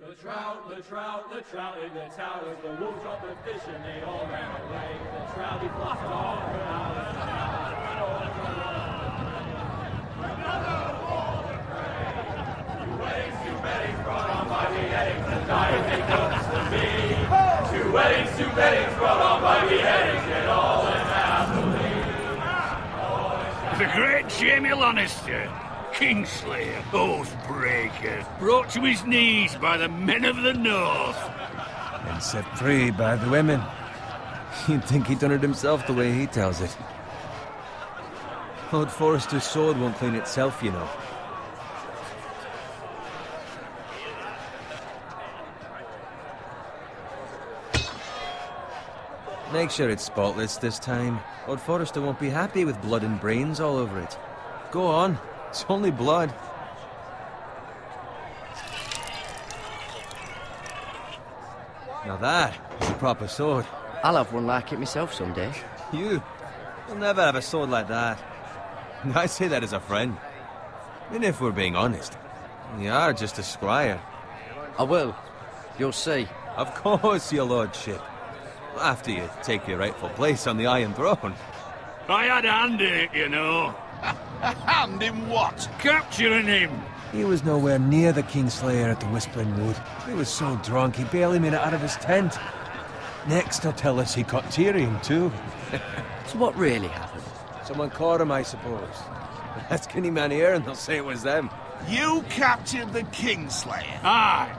The trout in the towers, the wolves dropped the fish and they all ran away. The trout he flopped all around. Another wall to pray. Two weddings brought on by beheadings, and dying they comes to me. Two weddings brought on by beheadings, and all unhappily. The great Jaime Lannister, Kingslayer, Oathbreaker, brought to his knees by the men of the North. And set free by the women. You'd think he'd done it himself the way he tells it. Lord Forrester's sword won't clean itself, you know. Make sure it's spotless this time. Lord Forrester won't be happy with blood and brains all over it. Go on. It's only blood. Now that is a proper sword. I'll have one like it myself someday. You'll never have a sword like that. I say that as a friend. And if we're being honest, you are just a squire. I will. You'll see. Of course, your lordship. After you take your rightful place on the Iron Throne. I had a hand in it, you know. A hand in what? Capturing him. He was nowhere near the Kingslayer at the Whispering Wood. He was so drunk he barely made it out of his tent. Next he'll tell us he caught Tyrion too. So what really happened? Someone caught him, I suppose. Ask any man here and they'll say it was them. You captured the Kingslayer? Aye.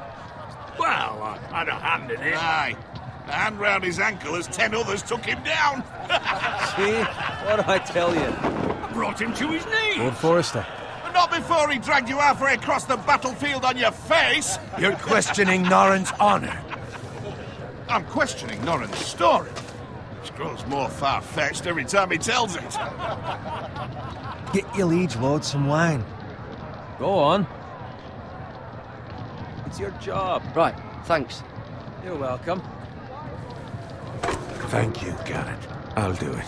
Well, I had a hand in it. Aye. A hand round his ankle as 10 others took him down. See? What do I tell you? I brought him to his knees. Lord Forrester. But not before he dragged you halfway across the battlefield on your face. You're questioning Norrin's honor. I'm questioning Norrin's story, which grows more far-fetched every time he tells it. Get your liege lord some wine. Go on. It's your job. Right, thanks. You're welcome. Thank you, Garrett. I'll do it.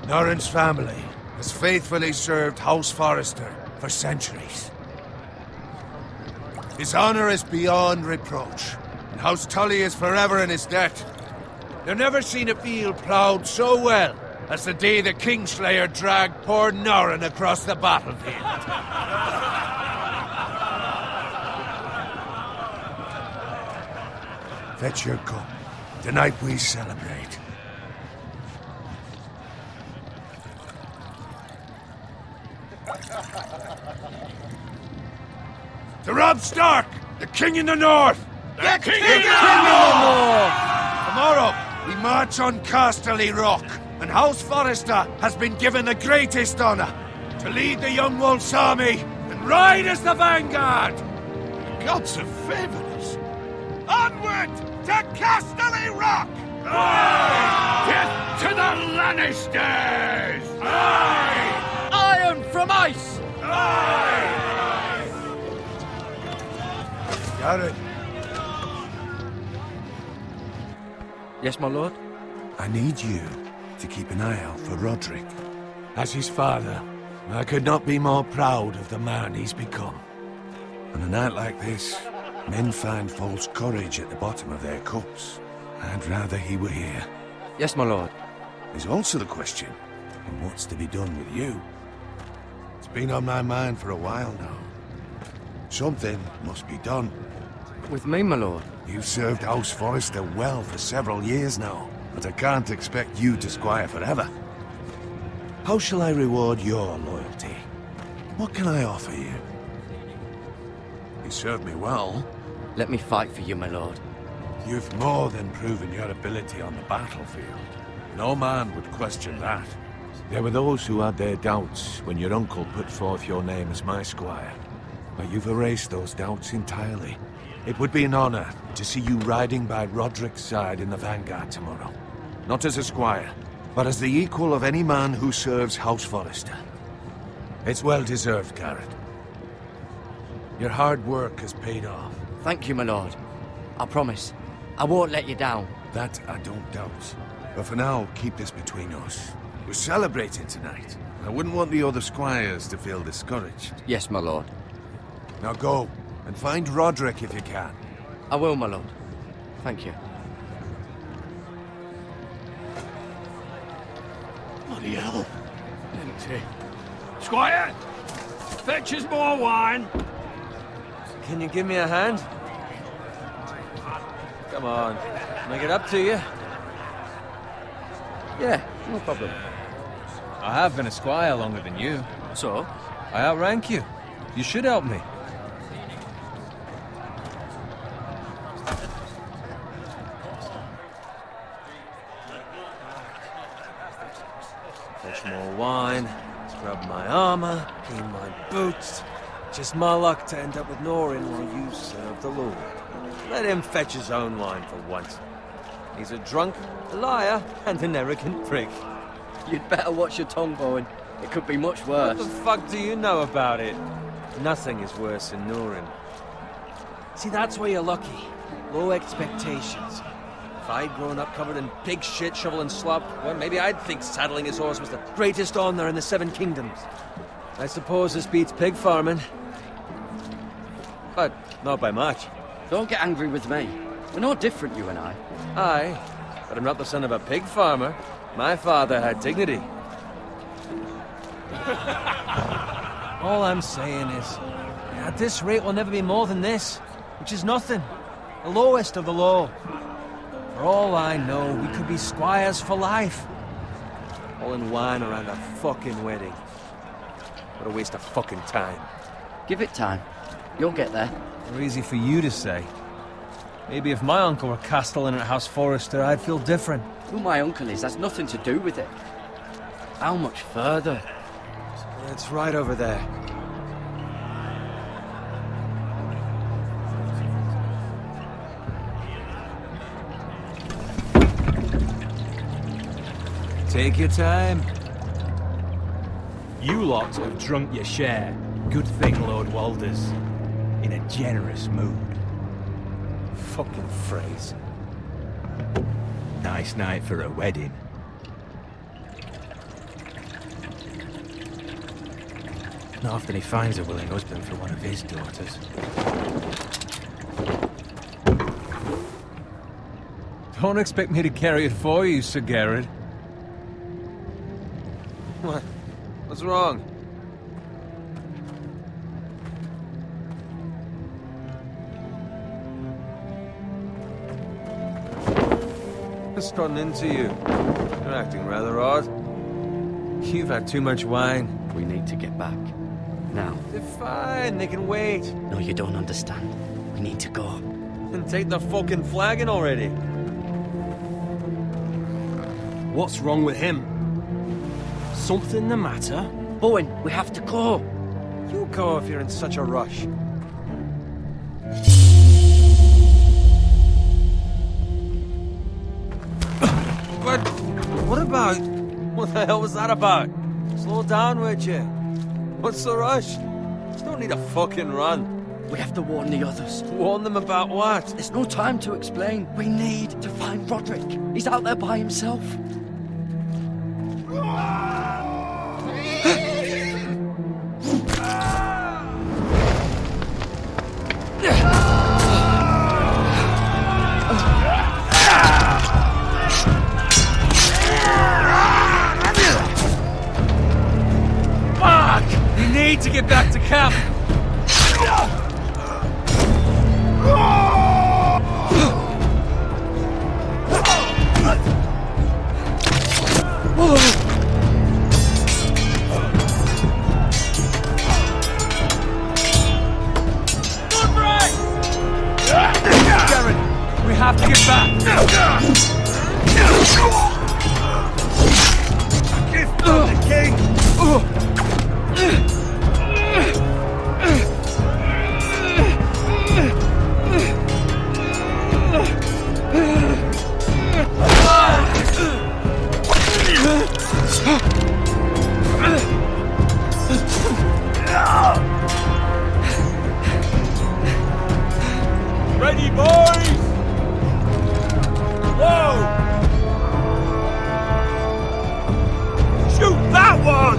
Norrin's family has faithfully served House Forrester for centuries. His honor is beyond reproach, and House Tully is forever in his debt. They've never seen a field ploughed so well as the day the Kingslayer dragged poor Norrin across the battlefield. Fetch your cup. Tonight we celebrate. To Robb Stark, the King in the North! The King in the North! Tomorrow, we march on Casterly Rock, and House Forrester has been given the greatest honor to lead the Young Wolf's army and ride as the vanguard! The gods have favored us. Onward to Casterly Rock! Aye! Death to the Lannisters! Aye! Iron from ice! Aye! Garrett, Yes, my lord? I need you to keep an eye out for Roderick. As his father, I could not be more proud of the man he's become. On a night like this, men find false courage at the bottom of their cups. I'd rather he were here. Yes, my lord. There's also the question of what's to be done with you. It's been on my mind for a while now. Something must be done. With me, my lord? You've served House Forrester well for several years now, but I can't expect you to squire forever. How shall I reward your loyalty? What can I offer you? You served me well. Let me fight for you, my lord. You've more than proven your ability on the battlefield. No man would question that. There were those who had their doubts when your uncle put forth your name as my squire. But you've erased those doubts entirely. It would be an honor to see you riding by Roderick's side in the vanguard tomorrow. Not as a squire, but as the equal of any man who serves House Forrester. It's well deserved, Garrett. Your hard work has paid off. Thank you, my lord. I promise. I won't let you down. That I don't doubt. But for now, keep this between us. We're celebrating tonight. I wouldn't want the other squires to feel discouraged. Yes, my lord. Now go. And find Roderick if you can. I will, my lord. Thank you. Bloody hell. Empty. Squire! Fetch us more wine. Can you give me a hand? Come on. Make it up to you. Yeah, no problem. I have been a squire longer than you. So? I outrank you. You should help me. Fetch more wine, scrub my armor, clean my boots. Just my luck to end up with Norin while you serve the Lord. Let him fetch his own wine for once. He's a drunk, a liar, and an arrogant prick. You'd better watch your tongue, Bowen. It could be much worse. What the fuck do you know about it? Nothing is worse than Norin. See, that's where you're lucky. Low expectations. If I'd grown up covered in pig shit, shovel and slop, well, maybe I'd think saddling his horse was the greatest honor in the Seven Kingdoms. I suppose this beats pig farming. But not by much. Don't get angry with me. We're no different, you and I. Aye, but I'm not the son of a pig farmer. My father had dignity. All I'm saying is, at this rate we'll never be more than this, which is nothing. The lowest of the low. For all I know, we could be squires for life. All in wine around a fucking wedding. What a waste of fucking time. Give it time. You'll get there. Or easy for you to say. Maybe if my uncle were castellan at House Forrester, I'd feel different. Who my uncle is has nothing to do with it. How much further? It's right over there. Take your time. You lot have drunk your share. Good thing, Lord Walder's in a generous mood. Fucking phrase. Nice night for a wedding. Not often he finds a willing husband for one of his daughters. Don't expect me to carry it for you, Sir Garrett. What? What's wrong? What's gotten into you? You're acting rather odd. You've had too much wine. We need to get back. Now. They're fine, they can wait. No, you don't understand. We need to go. And take the fucking flagon already. What's wrong with him? Something the matter? Bowen, we have to go. You go if you're in such a rush. But what about? What the hell was that about? Slow down, would you? What's the rush? You don't need a fucking run. We have to warn the others. Warn them about what? There's no time to explain. We need to find Roderick. He's out there by himself. Fuck! We need to get back to camp. We have to get back! Give the king! Ready, boys! Whoa! Shoot that one!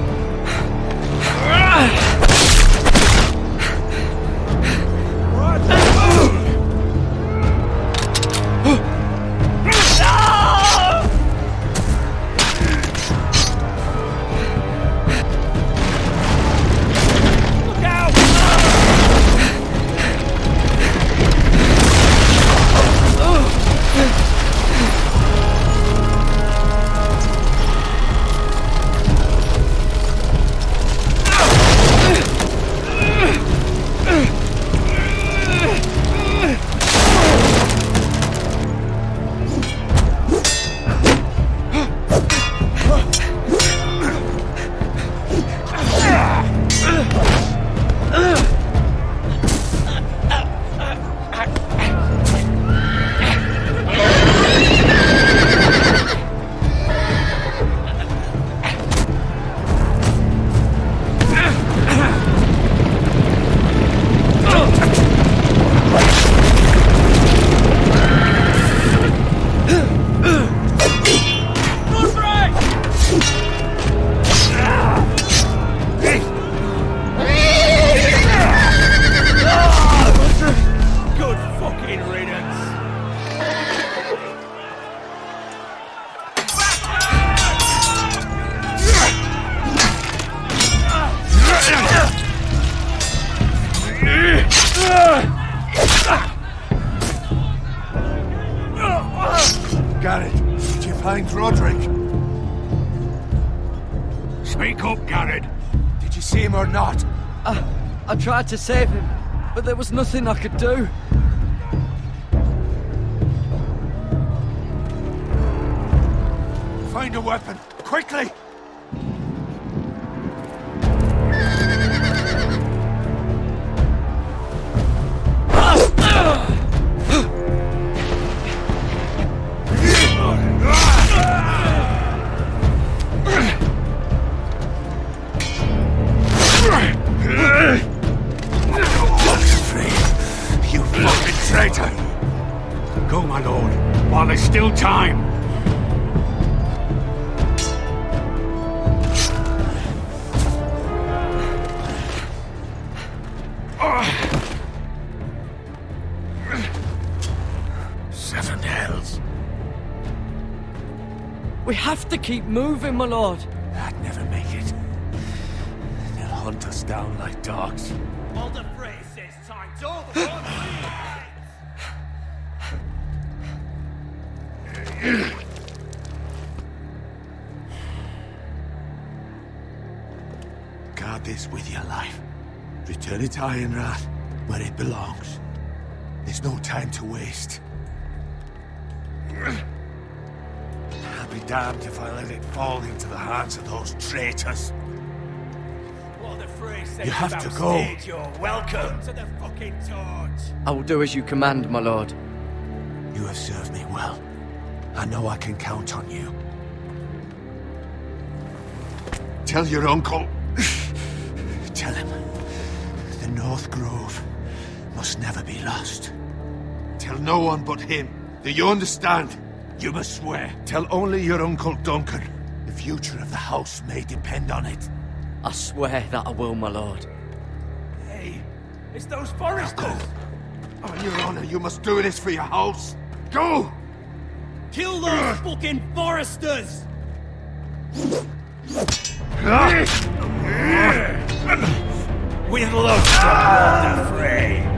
find Roderick? Speak up, Garrett. Did you see him or not? I tried to save him, but there was nothing I could do. Find a weapon, quickly! You fucking traitor! Go, my lord, while there's still time. Seven hells. We have to keep moving, my lord. I'd never make it. They'll hunt us down like dogs. Walder Frey says time's over. Guard this with your life. Return it to Ironrath, where it belongs. There's no time to waste. I'll be damned if I let it fall into the hands of those traitors. Walder Frey says You have to go. You're welcome to the fucking torch. I will do as you command, my lord. You have served me well. I know I can count on you. Tell your uncle. Tell him. The North Grove must never be lost. Tell no one but him. Do you understand? You must swear. Tell only your Uncle Duncan. The future of the house may depend on it. I swear that I will, my lord. Hey, it's those Forresters. Go. On your honor, you must do this for your house. Go! Kill those fucking Forresters. With love from Walder Frey.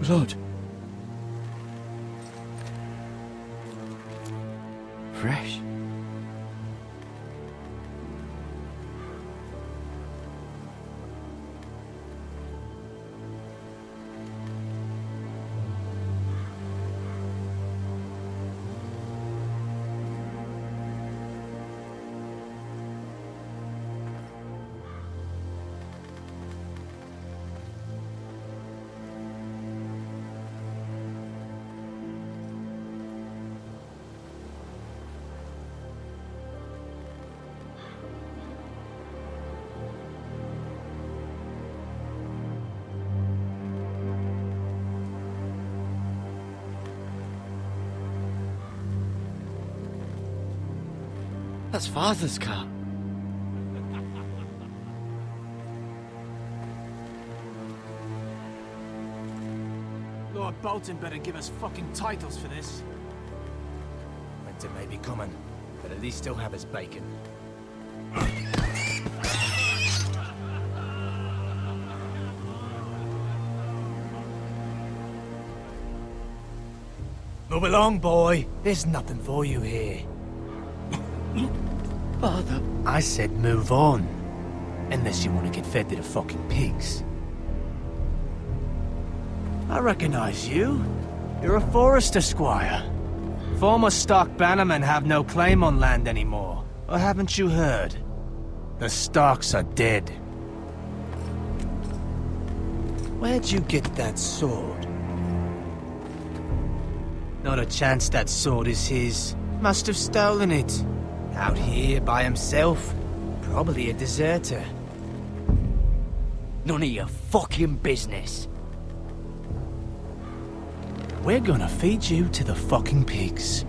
Blood. Fresh. That's Father's car. Lord Bolton better give us fucking titles for this. Winter may be coming, but at least he'll have his bacon. Move along, boy. There's nothing for you here. Father. I said move on. Unless you want to get fed to the fucking pigs. I recognize you. You're a Forrester squire. Former Stark bannermen have no claim on land anymore. Or haven't you heard? The Starks are dead. Where'd you get that sword? Not a chance that sword is his. Must have stolen it. Out here by himself. Probably a deserter. None of your fucking business. We're gonna feed you to the fucking pigs.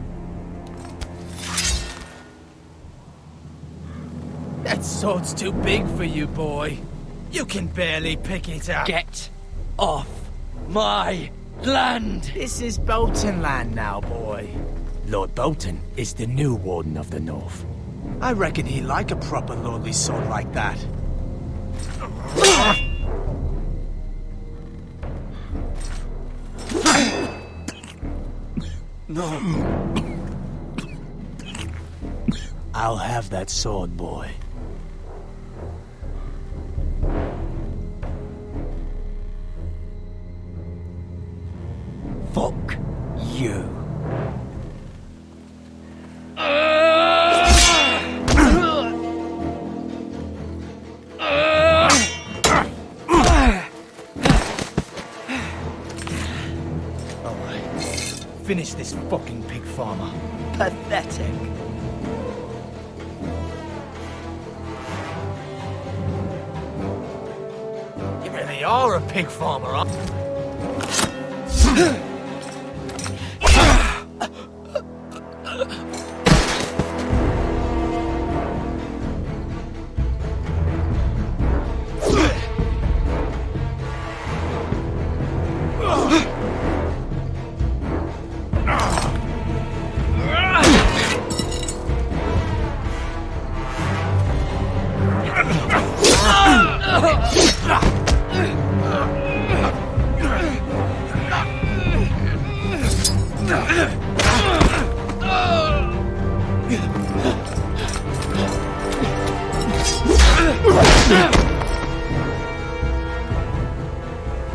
That sword's too big for you, boy. You can barely pick it up. Get off my land! This is Bolton land now, boy. Lord Bolton is the new Warden of the North. I reckon he'd like a proper lordly sword like that. No. I'll have that sword, boy. Fuck you. Finish this fucking pig farmer. Pathetic. You really are a pig farmer, huh?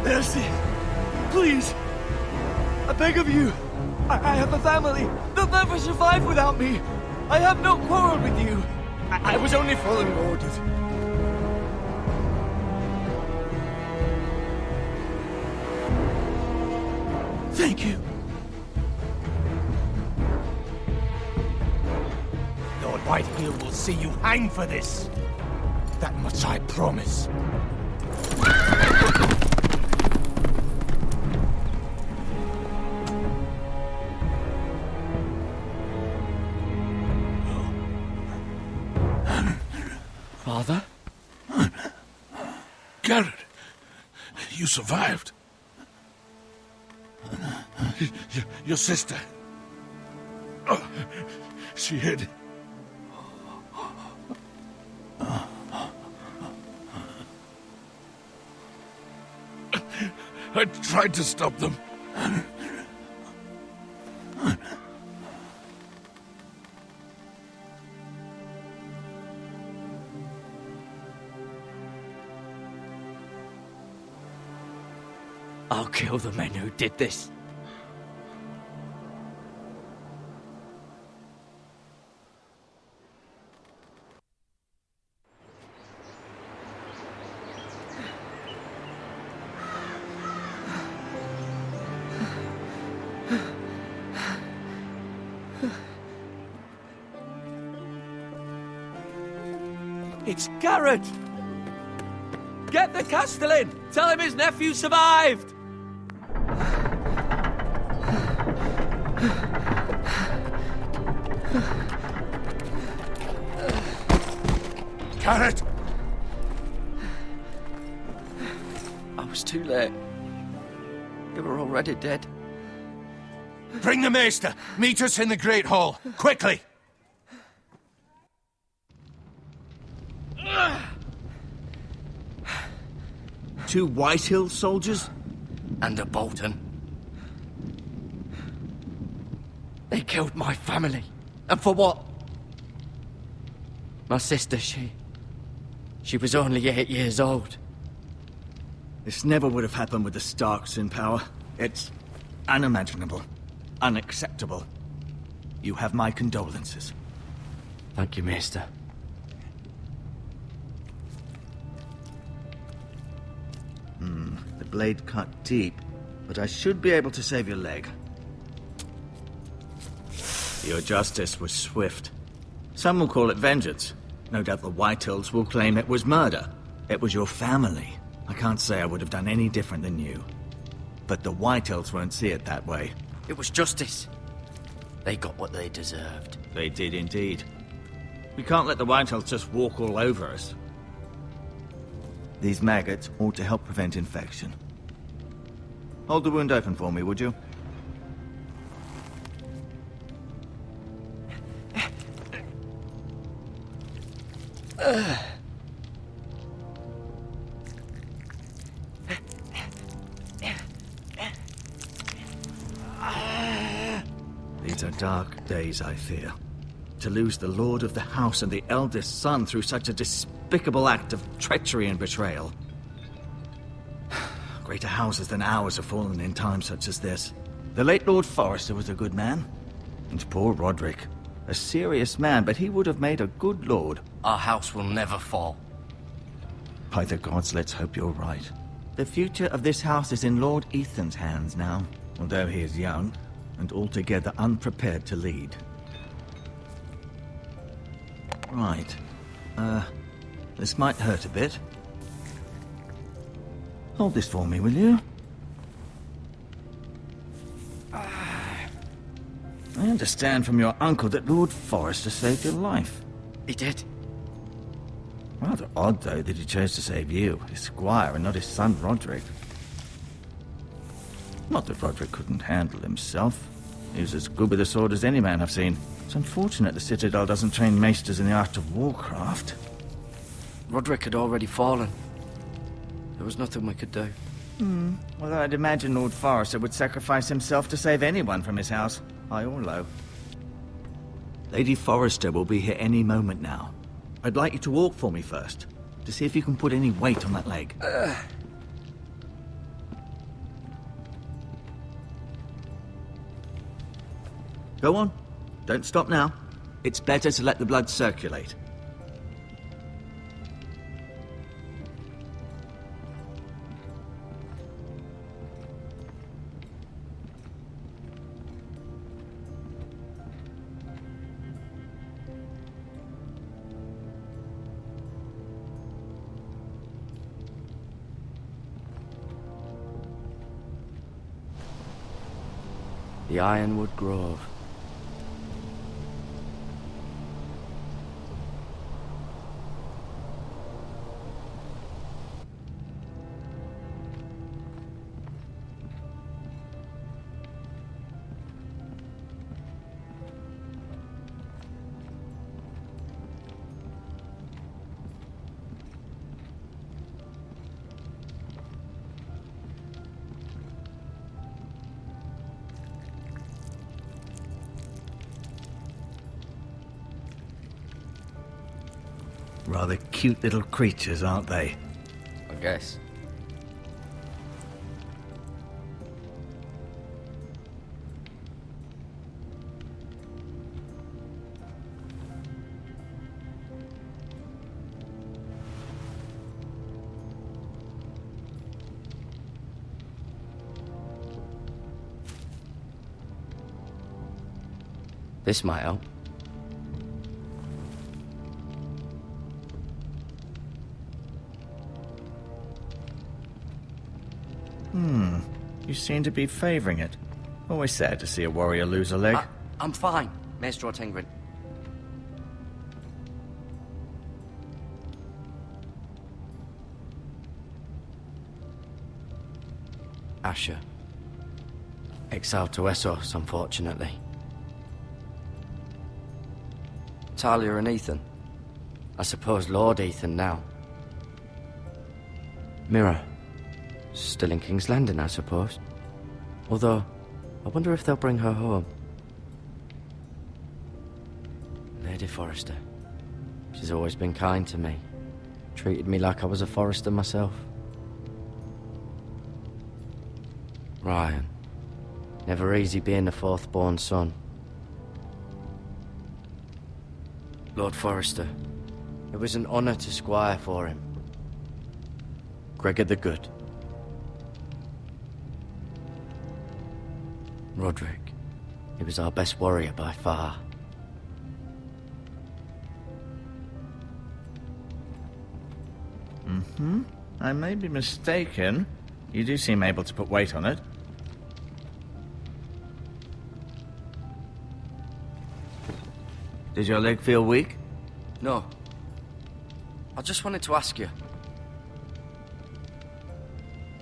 Mercy! Please! I beg of you! I have a family! They'll never survive without me! I have no quarrel with you! I was only following orders. Thank you. Lord Whitehill will see you hang for this. That much I promise. Father? Garrett, you survived. Your sister. Oh, she hid. I tried to stop them. I'll kill the men who did this. It's Garrett! Get the Castellan! Tell him his nephew survived! Carrot! I was too late. They were already dead. Bring the maester! Meet us in the Great Hall! Quickly! Two Whitehill soldiers? And a Bolton. They killed my family. And for what? My sister, she was only 8 years old. This never would have happened with the Starks in power. It's unimaginable. Unacceptable. You have my condolences. Thank you, Maester. The blade cut deep, but I should be able to save your leg. Your justice was swift. Some will call it vengeance. No doubt the Whitehills will claim it was murder. It was your family. I can't say I would have done any different than you. But the Whitehills won't see it that way. It was justice. They got what they deserved. They did indeed. We can't let the Whitehills just walk all over us. These maggots ought to help prevent infection. Hold the wound open for me, would you? These are dark days, I fear. To lose the lord of the house and the eldest son through such a despicable act of treachery and betrayal. Greater houses than ours have fallen in times such as this. The late Lord Forrester was a good man. And poor Roderick. A serious man, but he would have made a good lord. Our house will never fall. By the gods, let's hope you're right. The future of this house is in Lord Ethan's hands now, although he is young and altogether unprepared to lead. Right. This might hurt a bit. Hold this for me, will you? I understand from your uncle that Lord Forrester saved your life. He did. Rather odd, though, that he chose to save you, his squire, and not his son Roderick. Not that Roderick couldn't handle himself. He was as good with a sword as any man I've seen. It's unfortunate the Citadel doesn't train maesters in the art of warcraft. Roderick had already fallen. There was nothing we could do. Well, I'd imagine Lord Forrester would sacrifice himself to save anyone from his house, high or low. Lady Forrester will be here any moment now. I'd like you to walk for me first, to see if you can put any weight on that leg. Go on. Don't stop now. It's better to let the blood circulate. The Ironwood Grove. Rather cute little creatures, aren't they? I guess. This might help. You seem to be favouring it. Always sad to see a warrior lose a leg. I'm fine, Maester Ortengrin. Asher. Exiled to Essos, unfortunately. Talia and Ethan. I suppose Lord Ethan now. Mira. Still in King's Landing, I suppose. Although, I wonder if they'll bring her home. Lady Forrester. She's always been kind to me. Treated me like I was a Forrester myself. Ryan. Never easy being the fourth-born son. Lord Forrester. It was an honor to squire for him. Gregor the Good. Roderick. He was our best warrior by far. I may be mistaken. You do seem able to put weight on it. Does your leg feel weak? No. I just wanted to ask you.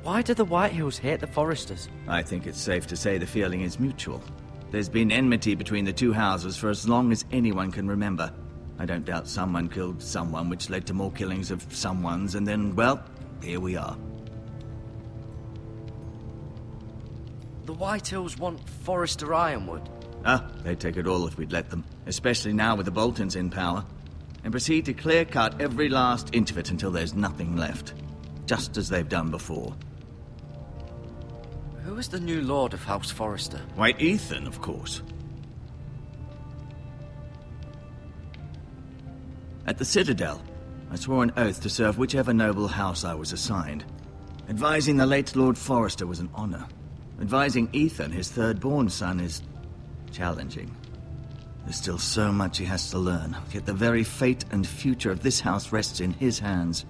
Why do the Whitehills hate the Forresters? I think it's safe to say the feeling is mutual. There's been enmity between the two houses for as long as anyone can remember. I don't doubt someone killed someone, which led to more killings of someones, and then, well, here we are. The Whitehills want Forrester Ironwood. They'd take it all if we'd let them, especially now with the Boltons in power, and proceed to clear-cut every last inch of it until there's nothing left, just as they've done before. Who is the new Lord of House Forrester? Why, Ethan, of course. At the Citadel, I swore an oath to serve whichever noble house I was assigned. Advising the late Lord Forrester was an honor. Advising Ethan, his third-born son, is challenging. There's still so much he has to learn, yet the very fate and future of this house rests in his hands.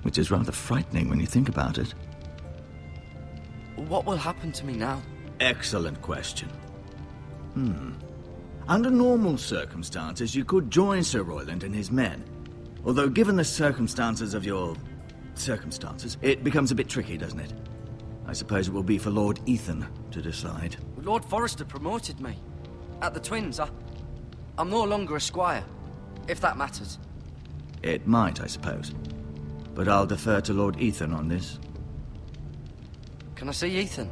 Which is rather frightening when you think about it. What will happen to me now? Excellent question. Under normal circumstances, you could join Sir Royland and his men. Although given the circumstances of your... circumstances, it becomes a bit tricky, doesn't it? I suppose it will be for Lord Ethan to decide. Lord Forrester promoted me. At the Twins, I'm no longer a squire, if that matters. It might, I suppose. But I'll defer to Lord Ethan on this. Can I see Ethan?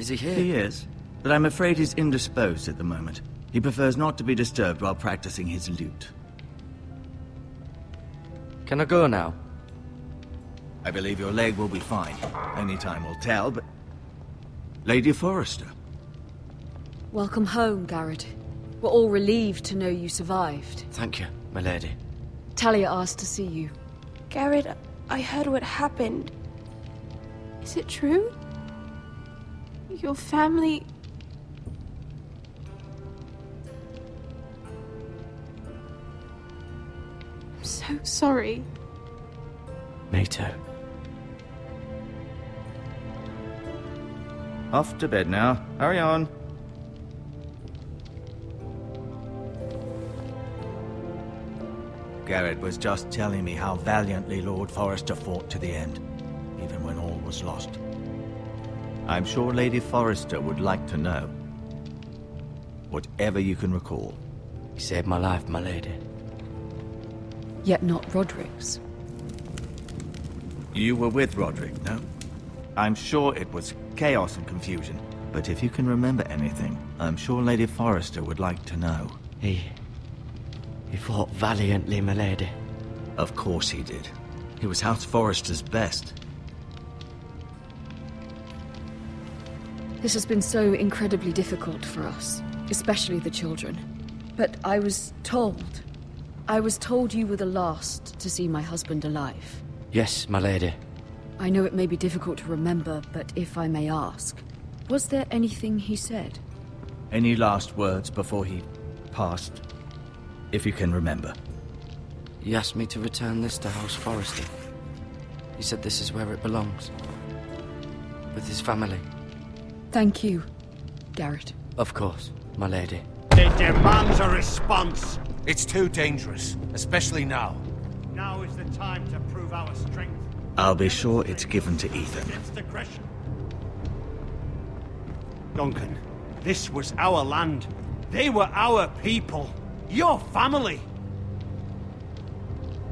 Is he here? He is, but I'm afraid he's indisposed at the moment. He prefers not to be disturbed while practicing his lute. Can I go now? I believe your leg will be fine. Only time will tell, but... Lady Forrester. Welcome home, Garrett. We're all relieved to know you survived. Thank you, my lady. Talia asked to see you. Garrett, I heard what happened. Is it true? Your family... I'm so sorry. Me too. Off to bed now. Hurry on. Garrett was just telling me how valiantly Lord Forrester fought to the end, even when all was lost. I'm sure Lady Forrester would like to know. Whatever you can recall. He saved my life, my lady. Yet not Roderick's. You were with Roderick, no? I'm sure it was chaos and confusion. But if you can remember anything, I'm sure Lady Forrester would like to know. He fought valiantly, my lady. Of course he did. He was House Forrester's best. This has been so incredibly difficult for us, especially the children. But I was told you were the last to see my husband alive. Yes, my lady. I know it may be difficult to remember, but if I may ask, was there anything he said? Any last words before he passed? If you can remember. He asked me to return this to House Forrester. He said this is where it belongs. With his family. Thank you, Garrett. Of course, my lady. It demands a response. It's too dangerous, especially now. Now is the time to prove our strength. I'll be sure it's given to Ethan. Duncan, this was our land. They were our people. Your family.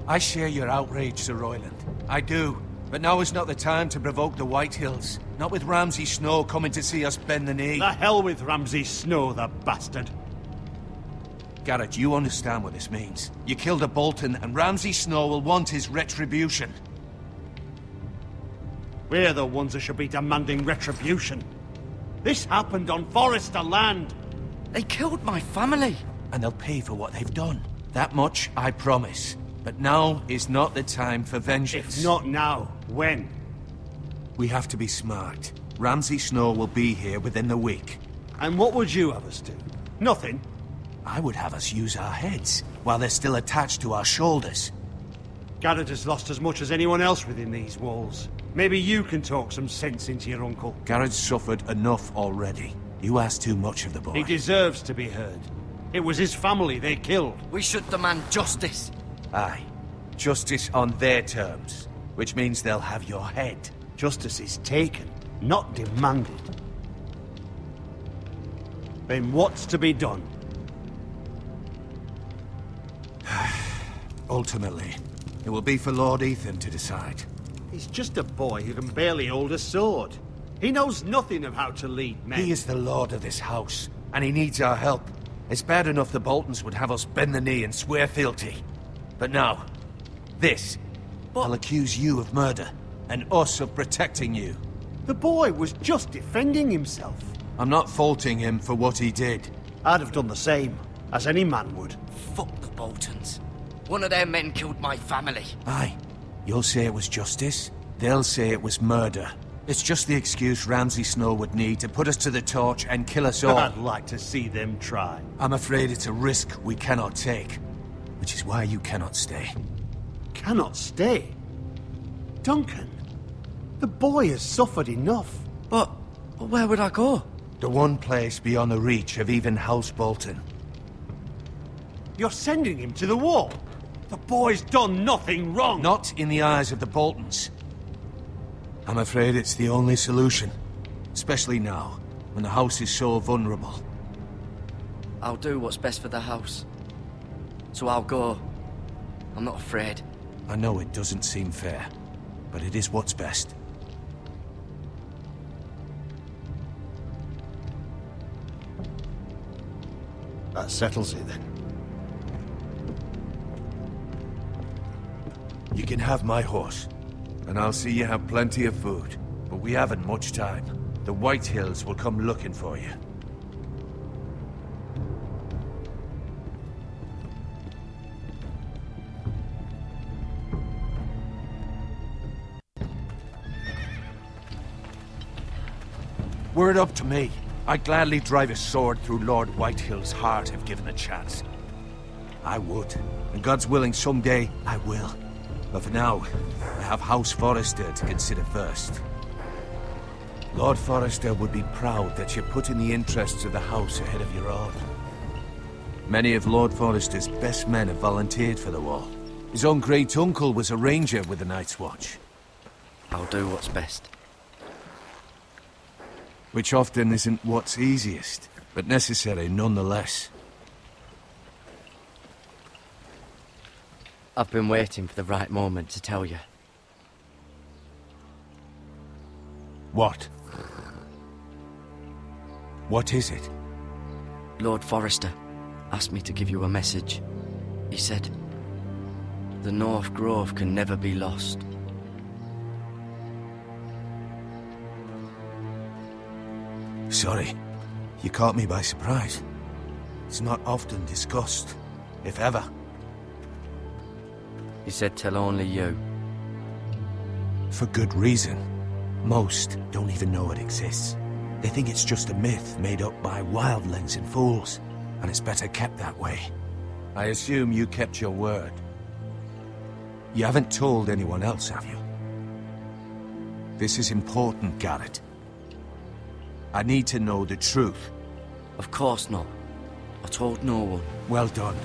I share your outrage, Sir Royland. I do. But now is not the time to provoke the White Hills. Not with Ramsay Snow coming to see us bend the knee. The hell with Ramsay Snow, the bastard. Garrett, you understand what this means. You killed a Bolton, and Ramsay Snow will want his retribution. We're the ones that should be demanding retribution. This happened on Forrester land. They killed my family. And they'll pay for what they've done. That much, I promise. But now is not the time for vengeance. If not now, when? We have to be smart. Ramsay Snow will be here within the week. And what would you have us do? Nothing? I would have us use our heads, while they're still attached to our shoulders. Garrett has lost as much as anyone else within these walls. Maybe you can talk some sense into your uncle. Garrett's suffered enough already. You ask too much of the boy. He deserves to be heard. It was his family they killed. We should demand justice. Aye. Justice on their terms. Which means they'll have your head. Justice is taken, not demanded. Then what's to be done? Ultimately, it will be for Lord Ethan to decide. He's just a boy who can barely hold a sword. He knows nothing of how to lead men. He is the lord of this house, and he needs our help. It's bad enough the Boltons would have us bend the knee and swear fealty. But now, this. I'll accuse you of murder, and us of protecting you. The boy was just defending himself. I'm not faulting him for what he did. I'd have done the same, as any man would. Fuck the Boltons. One of their men killed my family. Aye. You'll say it was justice. They'll say it was murder. It's just the excuse Ramsay Snow would need to put us to the torch and kill us all. I'd like to see them try. I'm afraid it's a risk we cannot take. Which is why you cannot stay. Cannot stay? Duncan, the boy has suffered enough. But where would I go? The one place beyond the reach of even House Bolton. You're sending him to the wall? The boy's done nothing wrong! Not in the eyes of the Boltons. I'm afraid it's the only solution. Especially now, when the house is so vulnerable. I'll do what's best for the house. So I'll go. I'm not afraid. I know it doesn't seem fair, but it is what's best. That settles it then. You can have my horse, and I'll see you have plenty of food. But we haven't much time. The White Hills will come looking for you. Were it up to me, I'd gladly drive a sword through Lord Whitehill's heart if given a chance. I would, and God's willing someday I will. But for now, I have House Forrester to consider first. Lord Forrester would be proud that you're putting the interests of the house ahead of your own. Many of Lord Forrester's best men have volunteered for the war. His own great-uncle was a ranger with the Night's Watch. I'll do what's best. Which often isn't what's easiest, but necessary nonetheless. I've been waiting for the right moment to tell you. What? What is it? Lord Forrester asked me to give you a message. He said, the North Grove can never be lost. Sorry, you caught me by surprise. It's not often discussed, if ever. He said tell only you. For good reason. Most don't even know it exists. They think it's just a myth made up by wildlings and fools, and it's better kept that way. I assume you kept your word. You haven't told anyone else, have you? This is important, Garrett. I need to know the truth. Of course not. I told no one. Well done.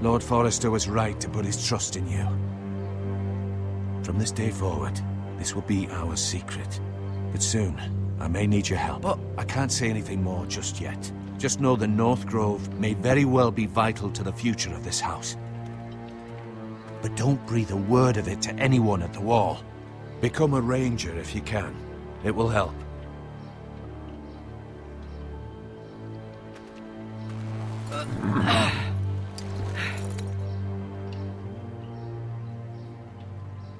Lord Forrester was right to put his trust in you. From this day forward, This will be our secret. But soon, I may need your help. But I can't say anything more just yet. Just know the North Grove may very well be vital to the future of this house. But don't breathe a word of it to anyone at the Wall. Become a ranger if you can. It will help.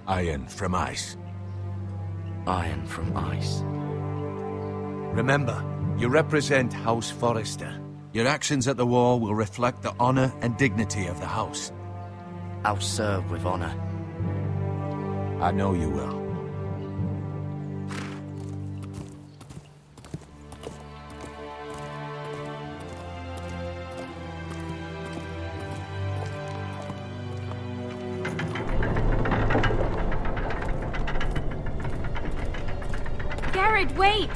Iron from ice. Iron from ice. Remember, you represent House Forrester. Your actions at the Wall will reflect the honor and dignity of the house. I'll serve with honor. I know you will. Garrett, wait!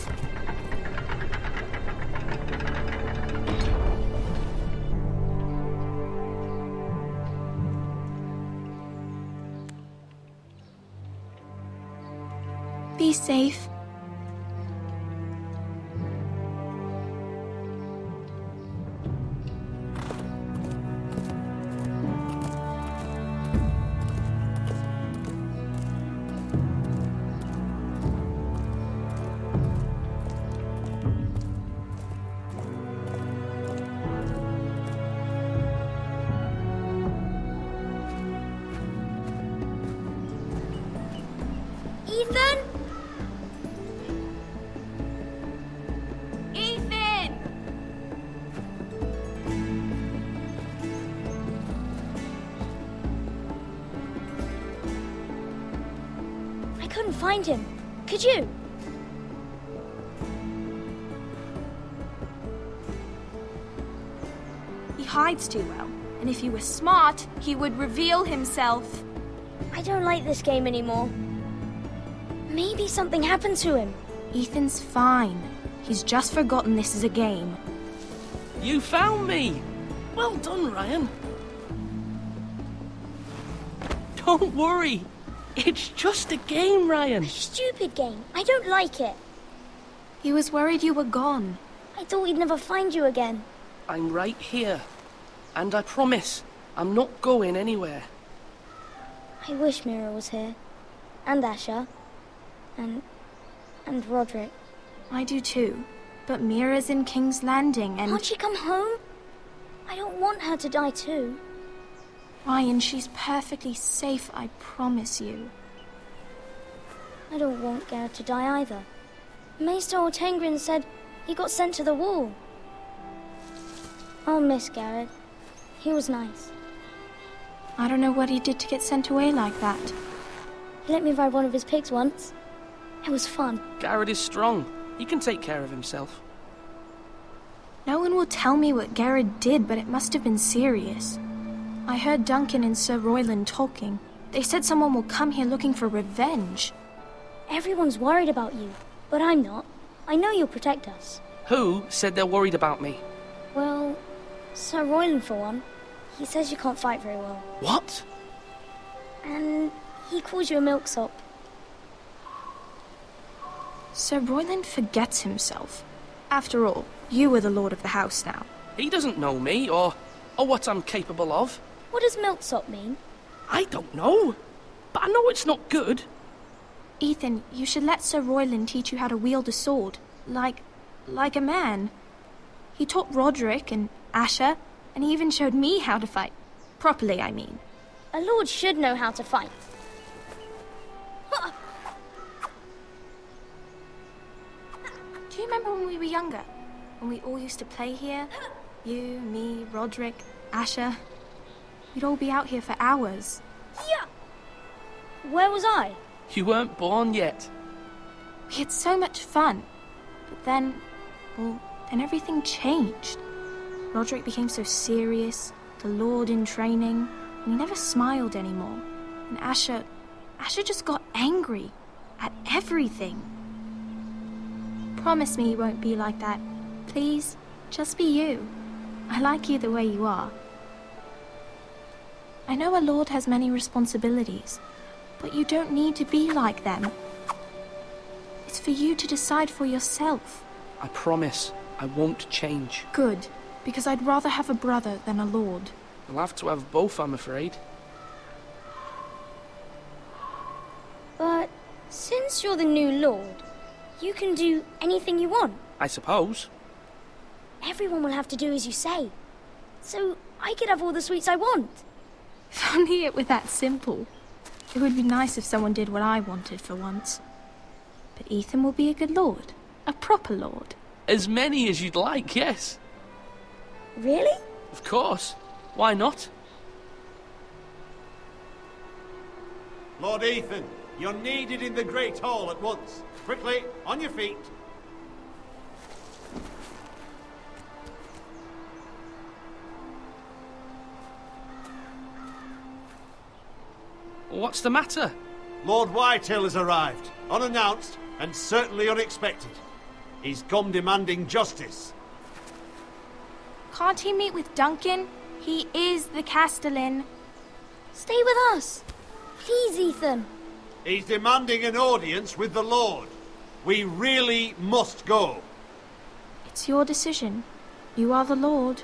Be safe. Ethan? I couldn't find him. Could you? He hides too well, and if he were smart, he would reveal himself. I don't like this game anymore. Maybe something happened to him. Ethan's fine. He's just forgotten this is a game. You found me! Well done, Ryan. Don't worry. It's just a game, Ryan. Stupid game. I don't like it. He was worried you were gone. I thought we'd never find you again. I'm right here. And I promise, I'm not going anywhere. I wish Mira was here. And Asher. And Roderick. I do too. But Mira's in King's Landing and... Can't she come home? I don't want her to die too. Ryan, she's perfectly safe, I promise you. I don't want Garrett to die either. Maester Ortengrin said he got sent to the Wall. I'll miss Garrett. He was nice. I don't know what he did to get sent away like that. He let me ride one of his pigs once. It was fun. Garrett is strong. He can take care of himself. No one will tell me what Garrett did, but it must have been serious. I heard Duncan and Sir Royland talking. They said someone will come here looking for revenge. Everyone's worried about you, but I'm not. I know you'll protect us. Who said they're worried about me? Well, Sir Royland for one. He says you can't fight very well. What? And he calls you a milksop. Sir Royland forgets himself. After all, you are the lord of the house now. He doesn't know me, or what I'm capable of. What does milksop mean? I don't know, but I know it's not good. Ethan, you should let Sir Royland teach you how to wield a sword. Like a man. He taught Roderick and Asher, and he even showed me how to fight. Properly, I mean. A lord should know how to fight. Do you remember when we were younger? When we all used to play here? You, me, Roderick, Asher. We'd all be out here for hours. Yeah. Where was I? You weren't born yet. We had so much fun. But then, then everything changed. Roderick became so serious, the Lord in training, and he never smiled anymore. And Asher just got angry at everything. Promise me you won't be like that. Please, just be you. I like you the way you are. I know a lord has many responsibilities, but you don't need to be like them. for you to decide for yourself. I promise I won't change. Good, because I'd rather have a brother than a lord. You'll have to have both, I'm afraid. But since you're the new lord, you can do anything you want. I suppose. Everyone will have to do as you say. So I could have all the sweets I want. If only it were that simple. It would be nice if someone did what I wanted for once. But Ethan will be a good lord. A proper lord. As many as you'd like, yes. Really? Of course. Why not? Lord Ethan, you're needed in the Great Hall at once. Quickly, on your feet. What's the matter? Lord Whitehill has arrived, unannounced and certainly unexpected. He's come demanding justice. Can't he meet with Duncan? He is the Castellan. Stay with us. Please, Ethan. He's demanding an audience with the Lord. We really must go. It's your decision. You are the Lord.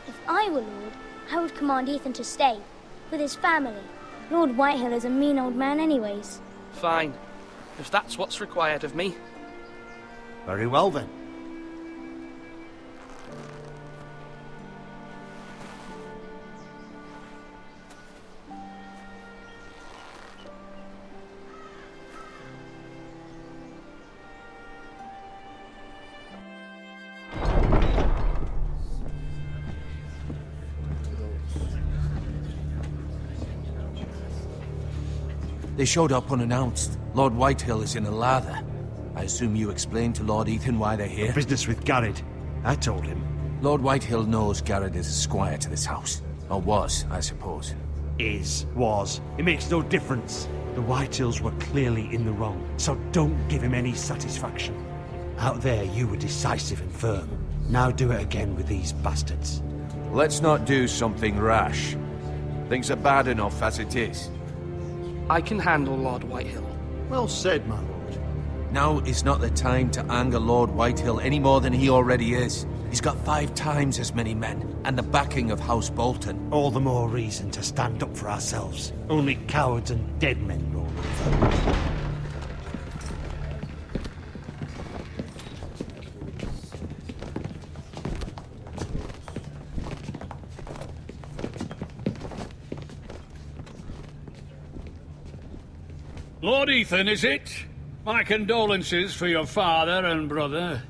If I were Lord, I would command Ethan to stay, with his family. Lord Whitehill is a mean old man anyways. Fine. If that's what's required of me. Very well then. They showed up unannounced. Lord Whitehill is in a lather. I assume you explained to Lord Ethan why they're here? Business with Garrett. I told him. Lord Whitehill knows Garrett is a squire to this house. Or was, I suppose. Was. It makes no difference. The Whitehills were clearly in the wrong, so don't give him any satisfaction. Out there, you were decisive and firm. Now do it again with these bastards. Let's not do something rash. Things are bad enough as it is. I can handle Lord Whitehill. Well said, my lord. Now is not the time to anger Lord Whitehill any more than he already is. He's got 5 times as many men, and the backing of House Bolton. All the more reason to stand up for ourselves. Only cowards and dead men roll over. Lord Ethan, is it? My condolences for your father and brother.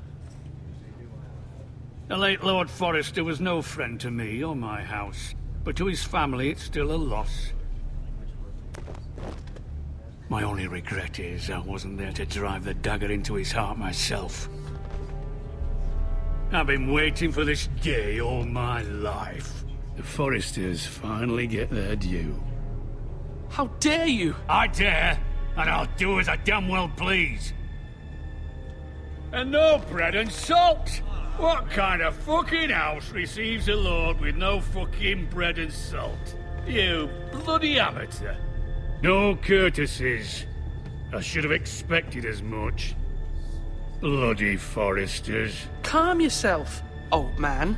The late Lord Forrester was no friend to me or my house, but to his family it's still a loss. My only regret is I wasn't there to drive the dagger into his heart myself. I've been waiting for this day all my life. The Forresters finally get their due. How dare you? I dare, and I'll do as I damn well please. And no bread and salt! What kind of fucking house receives a lord with no fucking bread and salt? You bloody amateur. No courtesies. I should have expected as much. Bloody Forresters. Calm yourself, old man.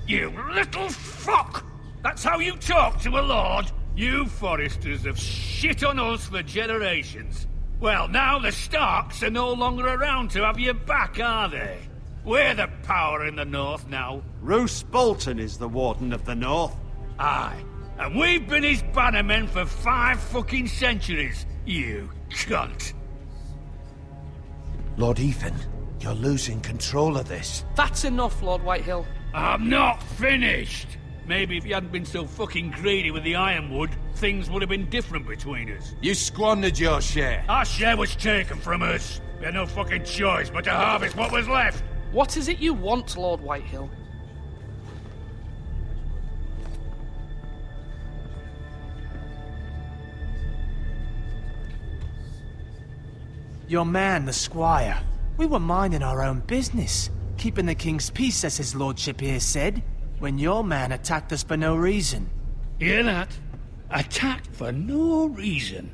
You little fuck! That's how you talk to a lord? You Forresters have shit on us for generations. Well, now the Starks are no longer around to have your back, are they? We're the power in the north now. Roose Bolton is the Warden of the North. Aye. And we've been his bannermen for 5 fucking centuries, you cunt. Lord Ethan, you're losing control of this. That's enough, Lord Whitehill. I'm not finished. Maybe if you hadn't been so fucking greedy with the ironwood, things would have been different between us. You squandered your share. Our share was taken from us. We had no fucking choice but to harvest what was left. What is it you want, Lord Whitehill? Your man, the squire. We were minding our own business, keeping the king's peace, as his lordship here said, when your man attacked us for no reason. Hear that? Attacked for no reason.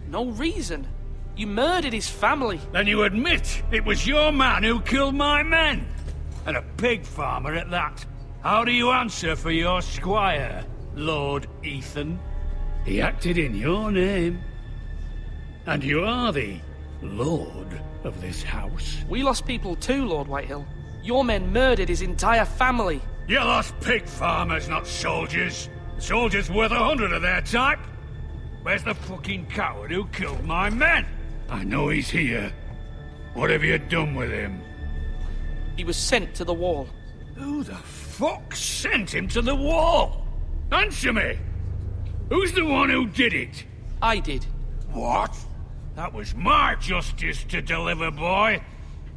No reason? You murdered his family. Then you admit it was your man who killed my men? And a pig farmer at that. How do you answer for your squire, Lord Ethan? He acted in your name. And you are the lord of this house. We lost people too, Lord Whitehill. Your men murdered his entire family. You lost pig farmers, not soldiers. Soldiers worth 100 of their type. Where's the fucking coward who killed my men? I know he's here. What have you done with him? He was sent to the wall. Who the fuck sent him to the wall? Answer me! Who's the one who did it? I did. What? That was my justice to deliver, boy.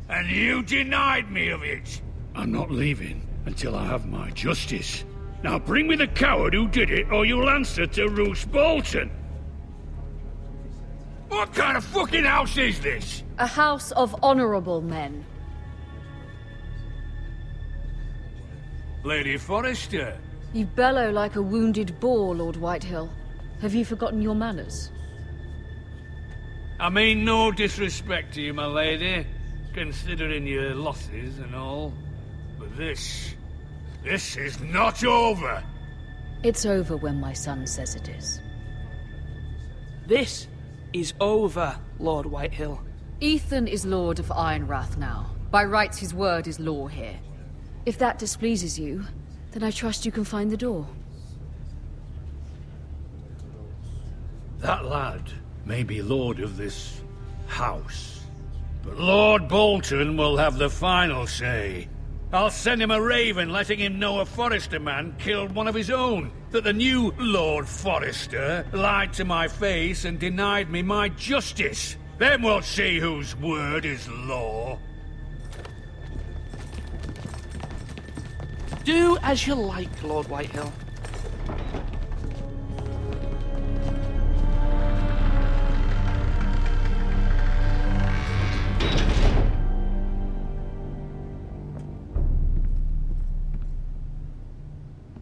And you denied me of it. I'm not leaving until I have my justice. Now bring me the coward who did it, or you'll answer to Ramsay Bolton. What kind of fucking house is this? A house of honorable men. Lady Forrester. You bellow like a wounded boar, Lord Whitehill. Have you forgotten your manners? I mean no disrespect to you, my lady, considering your losses and all. But this is not over. It's over when my son says it is. This is over, Lord Whitehill. Ethan is Lord of Ironrath now. By rights, his word is law here. If that displeases you, then I trust you can find the door. That lad may be lord of this house, but Lord Bolton will have the final say. I'll send him a raven letting him know a Forrester man killed one of his own, that the new Lord Forrester lied to my face and denied me my justice. Then we'll see whose word is law. Do as you like, Lord Whitehill.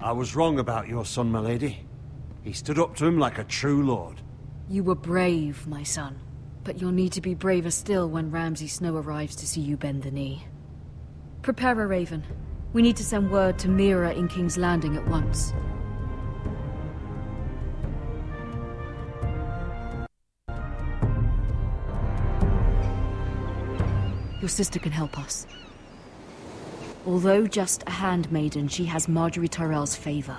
I was wrong about your son, my lady. He stood up to him like a true lord. You were brave, my son. But you'll need to be braver still when Ramsay Snow arrives to see you bend the knee. Prepare a raven. We need to send word to Mira in King's Landing at once. Your sister can help us. Although just a handmaiden, she has Margaery Tyrell's favor.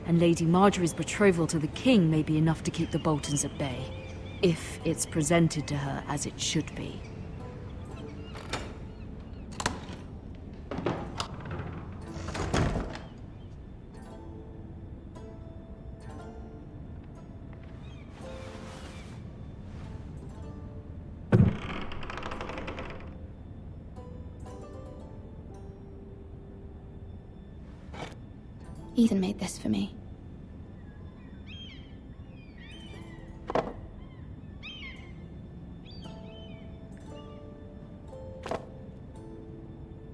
And Lady Margaery's betrothal to the king may be enough to keep the Boltons at bay. If it's presented to her as it should be. Ethan made this for me.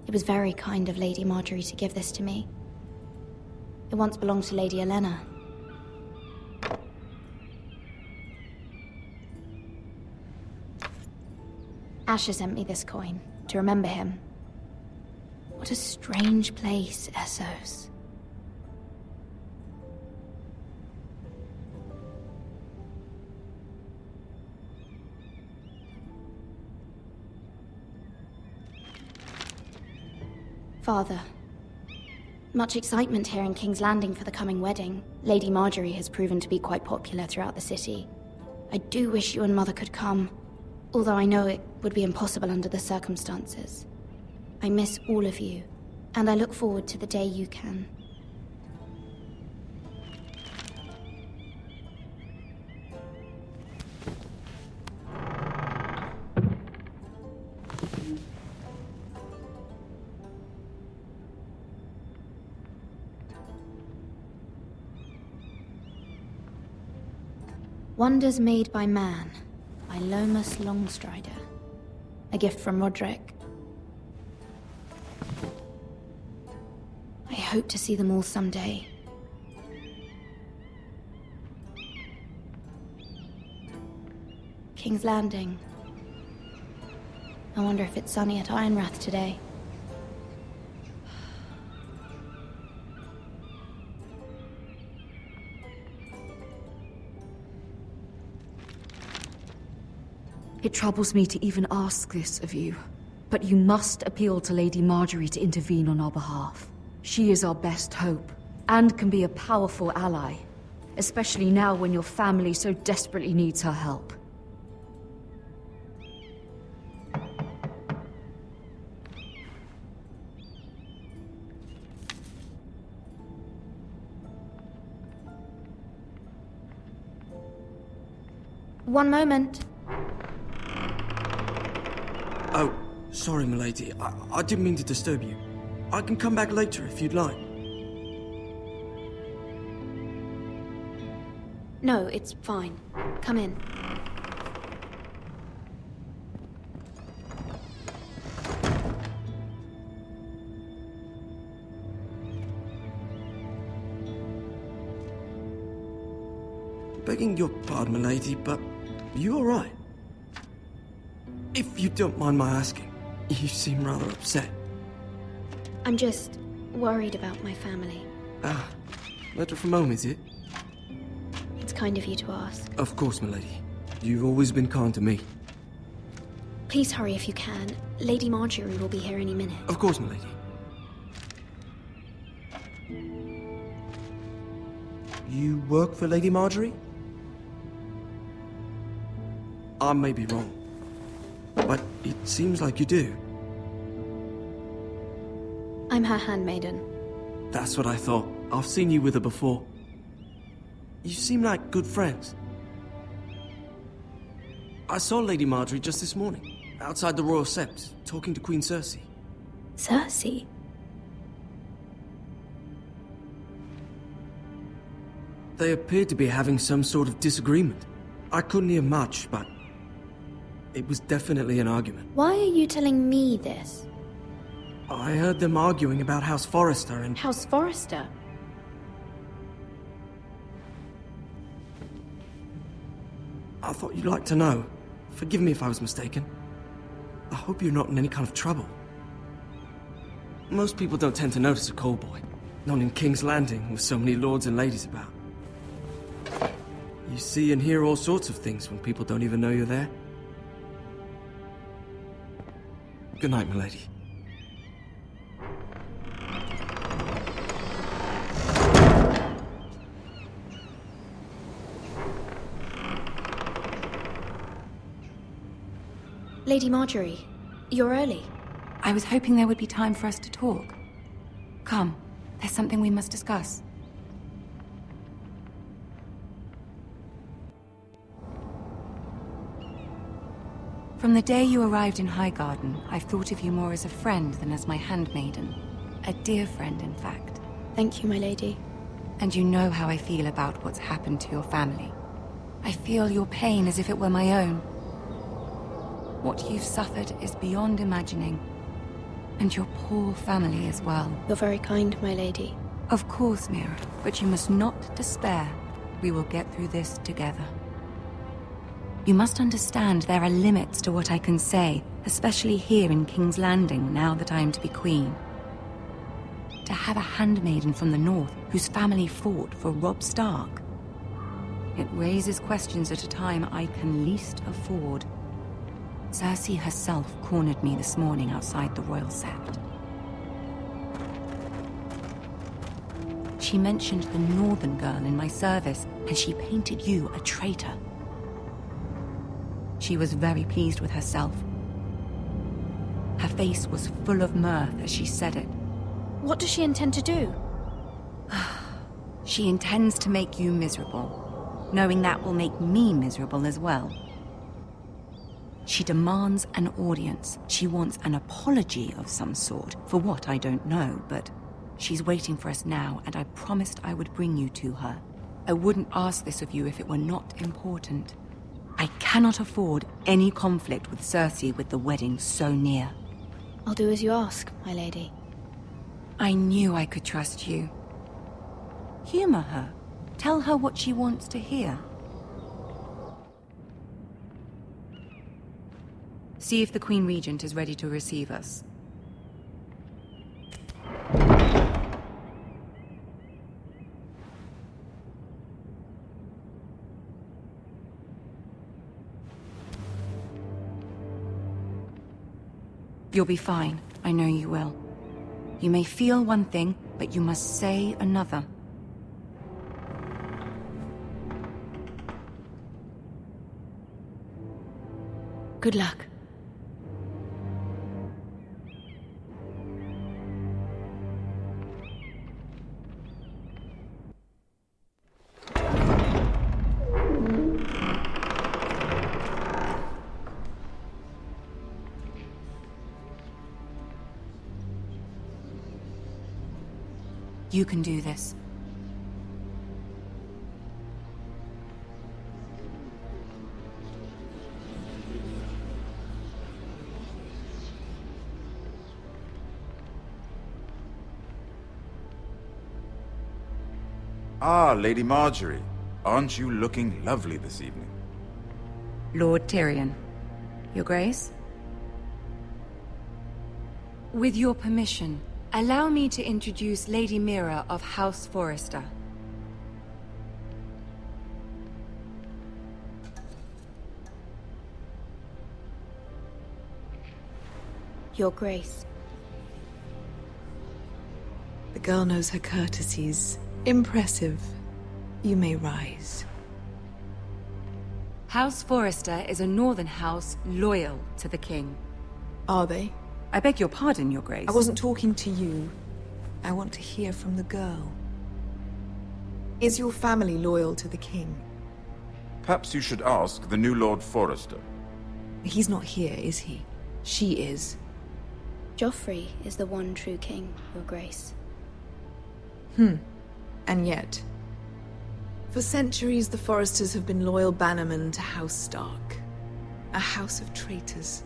It was very kind of Lady Margaery to give this to me. It once belonged to Lady Olenna. Asher sent me this coin to remember him. What a strange place, Essos. Father, much excitement here in King's Landing for the coming wedding. Lady Margaery has proven to be quite popular throughout the city. I do wish you and Mother could come, although I know it would be impossible under the circumstances. I miss all of you, and I look forward to the day you can. Wonders Made by Man, by Lomas Longstrider. A gift from Roderick. I hope to see them all someday. King's Landing, I wonder if it's sunny at Ironrath today. It troubles me to even ask this of you, but you must appeal to Lady Margaery to intervene on our behalf. She is our best hope, and can be a powerful ally, especially now when your family so desperately needs her help. One moment. Oh, sorry, milady. I didn't mean to disturb you. I can come back later if you'd like. No, it's fine. Come in. Begging your pardon, milady, but you all right? If you don't mind my asking, you seem rather upset. I'm just worried about my family. Ah, letter from home, is it? It's kind of you to ask. Of course, milady. You've always been kind to me. Please hurry if you can. Lady Margaery will be here any minute. Of course, milady. You work for Lady Margaery? I may be wrong, but it seems like you do. I'm her handmaiden. That's what I thought. I've seen you with her before. You seem like good friends. I saw Lady Margaery just this morning, outside the Royal Sept, talking to Queen Cersei. Cersei? They appeared to be having some sort of disagreement. I couldn't hear much, but it was definitely an argument. Why are you telling me this? I heard them arguing about House Forrester and... House Forrester? I thought you'd like to know. Forgive me if I was mistaken. I hope you're not in any kind of trouble. Most people don't tend to notice a callboy. Not in King's Landing, with so many lords and ladies about. You see and hear all sorts of things when people don't even know you're there. Good night, milady. Lady Margaery, you're early. I was hoping there would be time for us to talk. Come, there's something we must discuss. From the day you arrived in Highgarden, I've thought of you more as a friend than as my handmaiden. A dear friend, in fact. Thank you, my lady. And you know how I feel about what's happened to your family. I feel your pain as if it were my own. What you've suffered is beyond imagining. And your poor family as well. You're very kind, my lady. Of course, Mira, but you must not despair. We will get through this together. You must understand there are limits to what I can say, especially here in King's Landing, now that I am to be queen. To have a handmaiden from the north whose family fought for Robb Stark. It raises questions at a time I can least afford. Cersei herself cornered me this morning outside the Royal Sept. She mentioned the northern girl in my service, and she painted you a traitor. She was very pleased with herself. Her face was full of mirth as she said it. What does she intend to do? She intends to make you miserable, knowing that will make me miserable as well. She demands an audience. She wants an apology of some sort, for what I don't know, but she's waiting for us now, and I promised I would bring you to her. I wouldn't ask this of you if it were not important. I cannot afford any conflict with Cersei with the wedding so near. I'll do as you ask, my lady. I knew I could trust you. Humor her. Tell her what she wants to hear. See if the Queen Regent is ready to receive us. You'll be fine. I know you will. You may feel one thing, but you must say another. Good luck. You can do this. Ah, Lady Margaery. Aren't you looking lovely this evening? Lord Tyrion. Your Grace? With your permission, allow me to introduce Lady Mira of House Forrester. Your Grace. The girl knows her courtesies. Impressive. You may rise. House Forrester is a northern house loyal to the king. Are they? I beg your pardon, Your Grace. I wasn't talking to you. I want to hear from the girl. Is your family loyal to the king? Perhaps you should ask the new Lord Forrester. He's not here, is he? She is. Joffrey is the one true king, Your Grace. And yet, for centuries the Forresters have been loyal bannermen to House Stark. A house of traitors.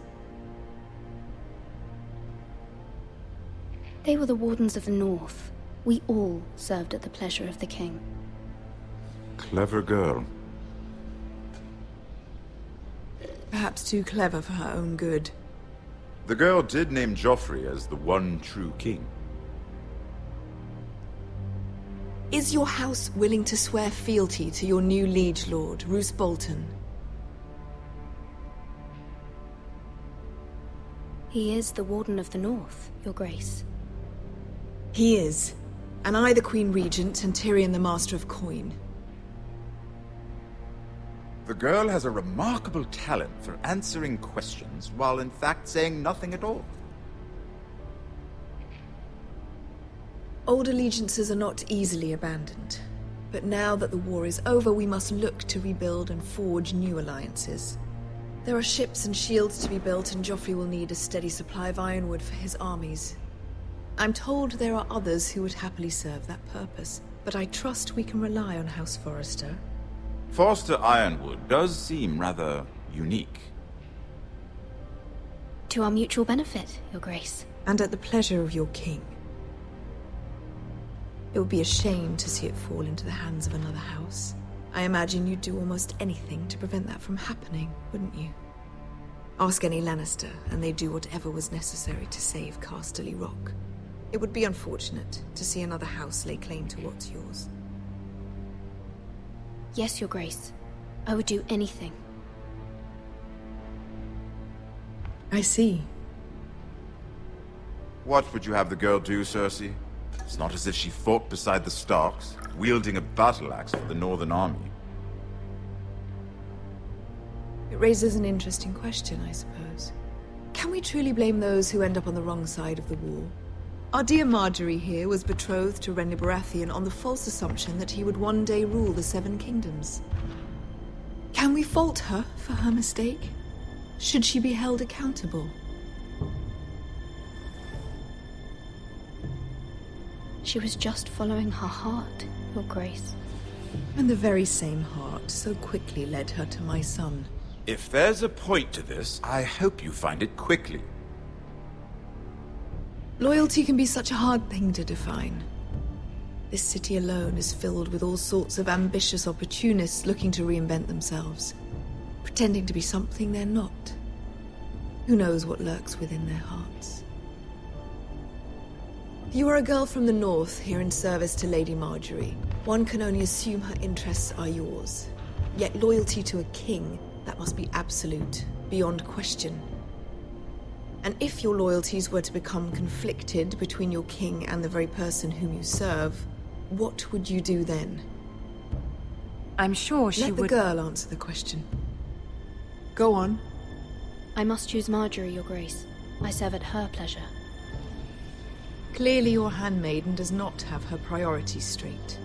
They were the Wardens of the North. We all served at the pleasure of the king. Clever girl. Perhaps too clever for her own good. The girl did name Joffrey as the one true king. Is your house willing to swear fealty to your new liege lord, Roose Bolton? He is the Warden of the North, Your Grace. He is. And I the Queen Regent and Tyrion the Master of Coin. The girl has a remarkable talent for answering questions while in fact saying nothing at all. Old allegiances are not easily abandoned. But now that the war is over, we must look to rebuild and forge new alliances. There are ships and shields to be built, and Joffrey will need a steady supply of ironwood for his armies. I'm told there are others who would happily serve that purpose, but I trust we can rely on House Forrester. Forster Ironwood does seem rather unique. To our mutual benefit, Your Grace. And at the pleasure of your king. It would be a shame to see it fall into the hands of another house. I imagine you'd do almost anything to prevent that from happening, wouldn't you? Ask any Lannister, and they'd do whatever was necessary to save Casterly Rock. It would be unfortunate to see another house lay claim to what's yours. Yes, Your Grace. I would do anything. I see. What would you have the girl do, Cersei? It's not as if she fought beside the Starks, wielding a battle axe for the Northern Army. It raises an interesting question, I suppose. Can we truly blame those who end up on the wrong side of the war? Our dear Margaery here was betrothed to Renly Baratheon on the false assumption that he would one day rule the Seven Kingdoms. Can we fault her for her mistake? Should she be held accountable? She was just following her heart, Your Grace. And the very same heart so quickly led her to my son. If there's a point to this, I hope you find it quickly. Loyalty can be such a hard thing to define. This city alone is filled with all sorts of ambitious opportunists looking to reinvent themselves, pretending to be something they're not. Who knows what lurks within their hearts? You are a girl from the north, here in service to Lady Margaery. One can only assume her interests are yours. Yet loyalty to a king, that must be absolute, beyond question. And if your loyalties were to become conflicted between your king and the very person whom you serve, what would you do then? I'm sure she would... Let the girl answer the question. Go on. I must choose Margaery, Your Grace. I serve at her pleasure. Clearly your handmaiden does not have her priorities straight.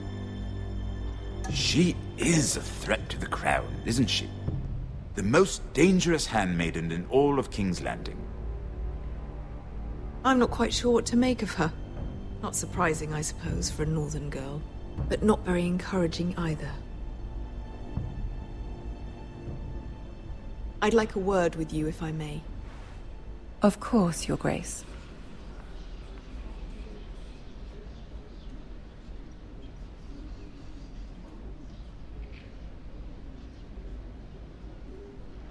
She is a threat to the crown, isn't she? The most dangerous handmaiden in all of King's Landing. I'm not quite sure what to make of her. Not surprising, I suppose, for a northern girl, but not very encouraging either. I'd like a word with you, if I may. Of course, Your Grace.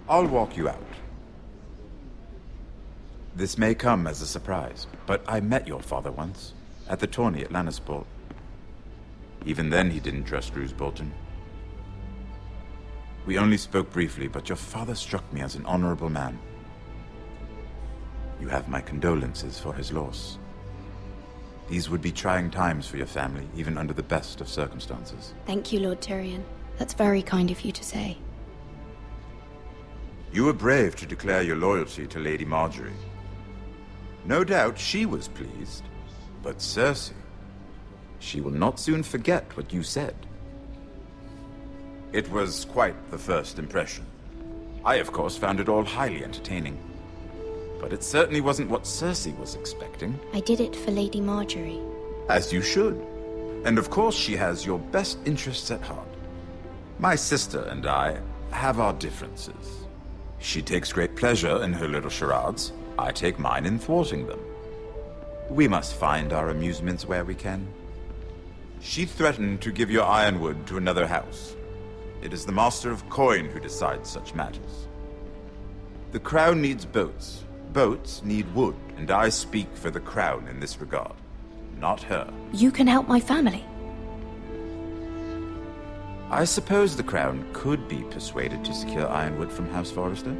I'll walk you out. This may come as a surprise, but I met your father once, at the tourney at Lannisport. Even then he didn't trust Roose Bolton. We only spoke briefly, but your father struck me as an honorable man. You have my condolences for his loss. These would be trying times for your family, even under the best of circumstances. Thank you, Lord Tyrion. That's very kind of you to say. You were brave to declare your loyalty to Lady Margaery. No doubt she was pleased, but Cersei, she will not soon forget what you said. It was quite the first impression. I, of course, found it all highly entertaining. But it certainly wasn't what Cersei was expecting. I did it for Lady Margaery. As you should. And of course she has your best interests at heart. My sister and I have our differences. She takes great pleasure in her little charades. I take mine in thwarting them. We must find our amusements where we can. She threatened to give your ironwood to another house. It is the Master of Coin who decides such matters. The Crown needs boats. Boats need wood, and I speak for the Crown in this regard, not her. You can help my family. I suppose the Crown could be persuaded to secure ironwood from House Forrester.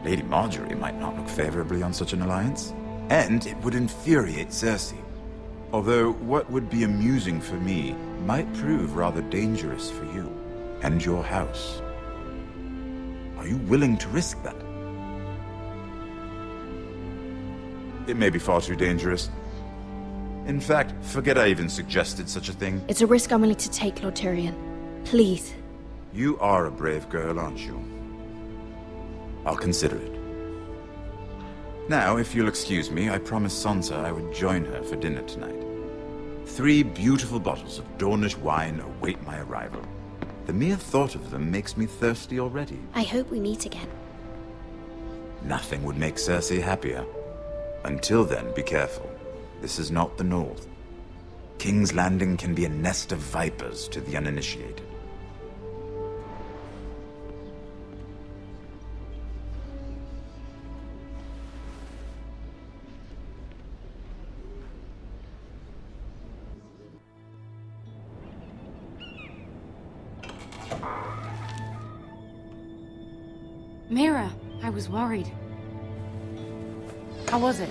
Lady Margaery might not look favorably on such an alliance, and it would infuriate Cersei. Although what would be amusing for me might prove rather dangerous for you and your house. Are you willing to risk that? It may be far too dangerous. In fact, forget I even suggested such a thing. It's a risk I'm willing to take, Lord Tyrion. Please. You are a brave girl, aren't you? I'll consider it. Now, if you'll excuse me, I promised Sansa I would join her for dinner tonight. 3 beautiful bottles of Dornish wine await my arrival. The mere thought of them makes me thirsty already. I hope we meet again. Nothing would make Cersei happier. Until then, be careful. This is not the North. King's Landing can be a nest of vipers to the uninitiated. Mira, I was worried. How was it?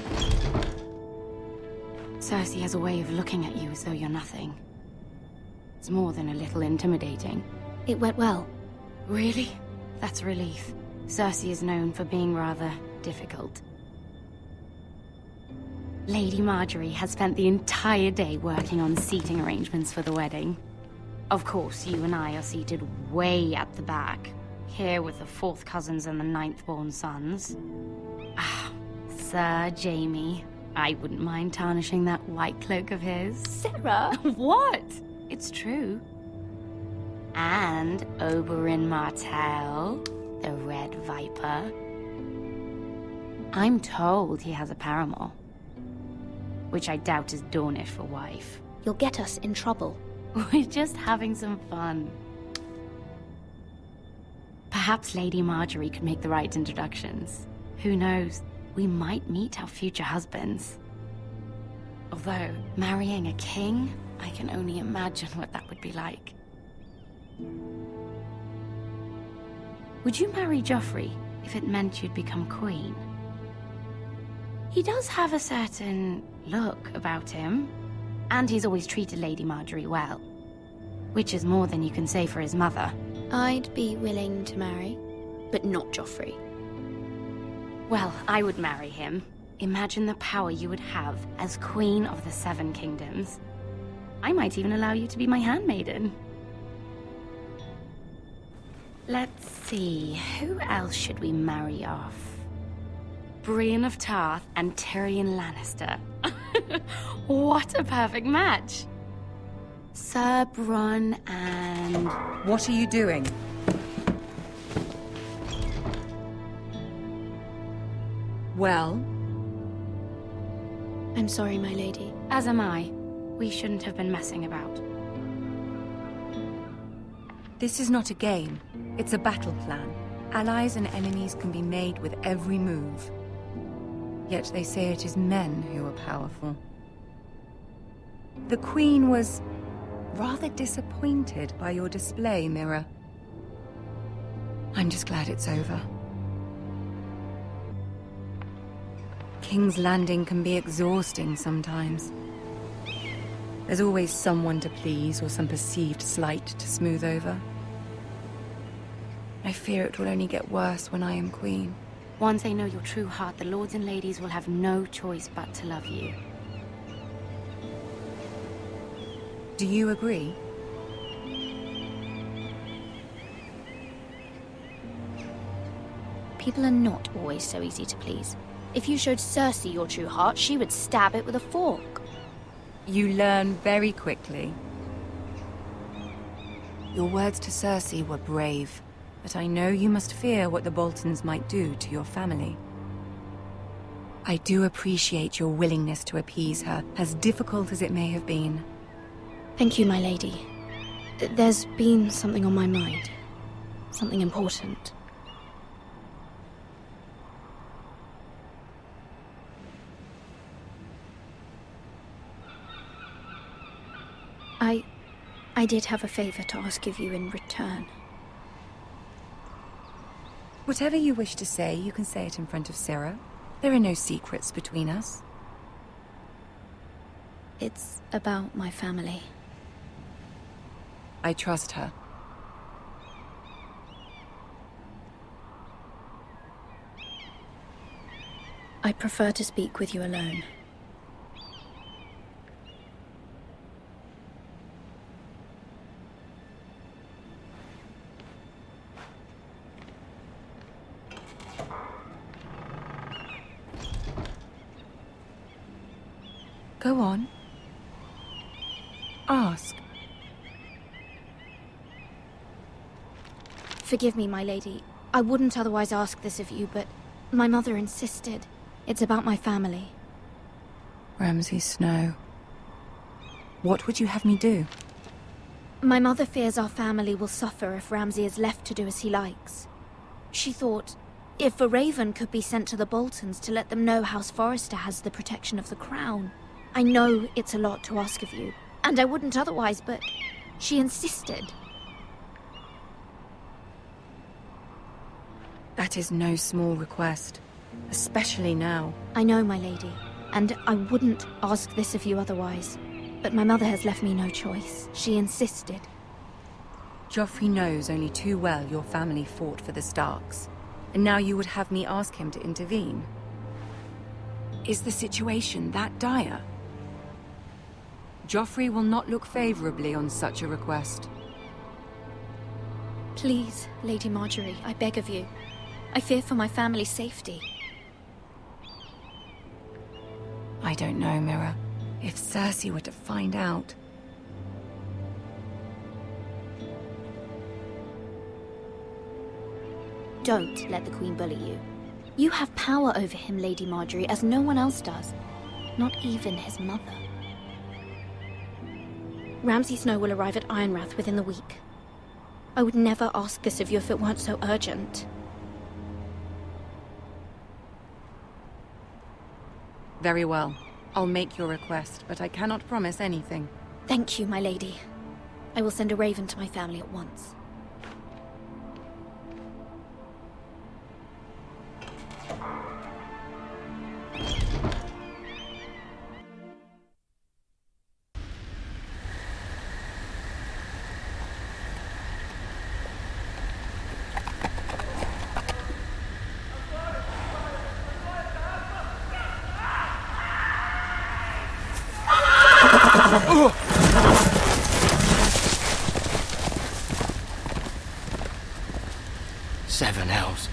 Cersei has a way of looking at you as though you're nothing. It's more than a little intimidating. It went well. Really? That's a relief. Cersei is known for being rather difficult. Lady Margaery has spent the entire day working on seating arrangements for the wedding. Of course, you and I are seated way at the back. Here with the 4th cousins and the 9th-born sons. Ah, Sir Jaime. I wouldn't mind tarnishing that white cloak of his. Sarah! What? It's true. And Oberyn Martell, the Red Viper. I'm told he has a paramour. Which I doubt is Dornish for wife. You'll get us in trouble. We're just having some fun. Perhaps Lady Margaery could make the right introductions. Who knows? We might meet our future husbands. Although, marrying a king, I can only imagine what that would be like. Would you marry Joffrey if it meant you'd become queen? He does have a certain look about him, and he's always treated Lady Margaery well. Which is more than you can say for his mother. I'd be willing to marry, but not Joffrey. Well, I would marry him. Imagine the power you would have as Queen of the Seven Kingdoms. I might even allow you to be my handmaiden. Let's see, who else should we marry off? Brienne of Tarth and Tyrion Lannister. What a perfect match! Sir Bronn and... What are you doing? Well? I'm sorry, my lady. As am I. We shouldn't have been messing about. This is not a game. It's a battle plan. Allies and enemies can be made with every move. Yet they say it is men who are powerful. The Queen was rather disappointed by your display, Mira. I'm just glad it's over. King's Landing can be exhausting sometimes. There's always someone to please or some perceived slight to smooth over. I fear it will only get worse when I am queen. Once they know your true heart, the lords and ladies will have no choice but to love you. Do you agree? People are not always so easy to please. If you showed Cersei your true heart, she would stab it with a fork. You learn very quickly. Your words to Cersei were brave, but I know you must fear what the Boltons might do to your family. I do appreciate your willingness to appease her, as difficult as it may have been. Thank you, my lady. There's been something on my mind. Something important. I did have a favor to ask of you in return. Whatever you wish to say, you can say it in front of Sarah. There are no secrets between us. It's about my family. I trust her. I prefer to speak with you alone. Go on. Ask. Forgive me, my lady. I wouldn't otherwise ask this of you, but my mother insisted. It's about my family. Ramsay Snow. What would you have me do? My mother fears our family will suffer if Ramsay is left to do as he likes. She thought, if a raven could be sent to the Boltons to let them know House Forrester has the protection of the crown. I know it's a lot to ask of you, and I wouldn't otherwise, but she insisted. That is no small request, especially now. I know, my lady, and I wouldn't ask this of you otherwise. But my mother has left me no choice. She insisted. Joffrey knows only too well your family fought for the Starks, and now you would have me ask him to intervene. Is the situation that dire? Joffrey will not look favorably on such a request. Please, Lady Margaery, I beg of you. I fear for my family's safety. I don't know, Mira. If Cersei were to find out... Don't let the Queen bully you. You have power over him, Lady Margaery, as no one else does. Not even his mother. Ramsay Snow will arrive at Ironrath within the week. I would never ask this of you if it weren't so urgent. Very well. I'll make your request, but I cannot promise anything. Thank you, my lady. I will send a raven to my family at once. Seven hells.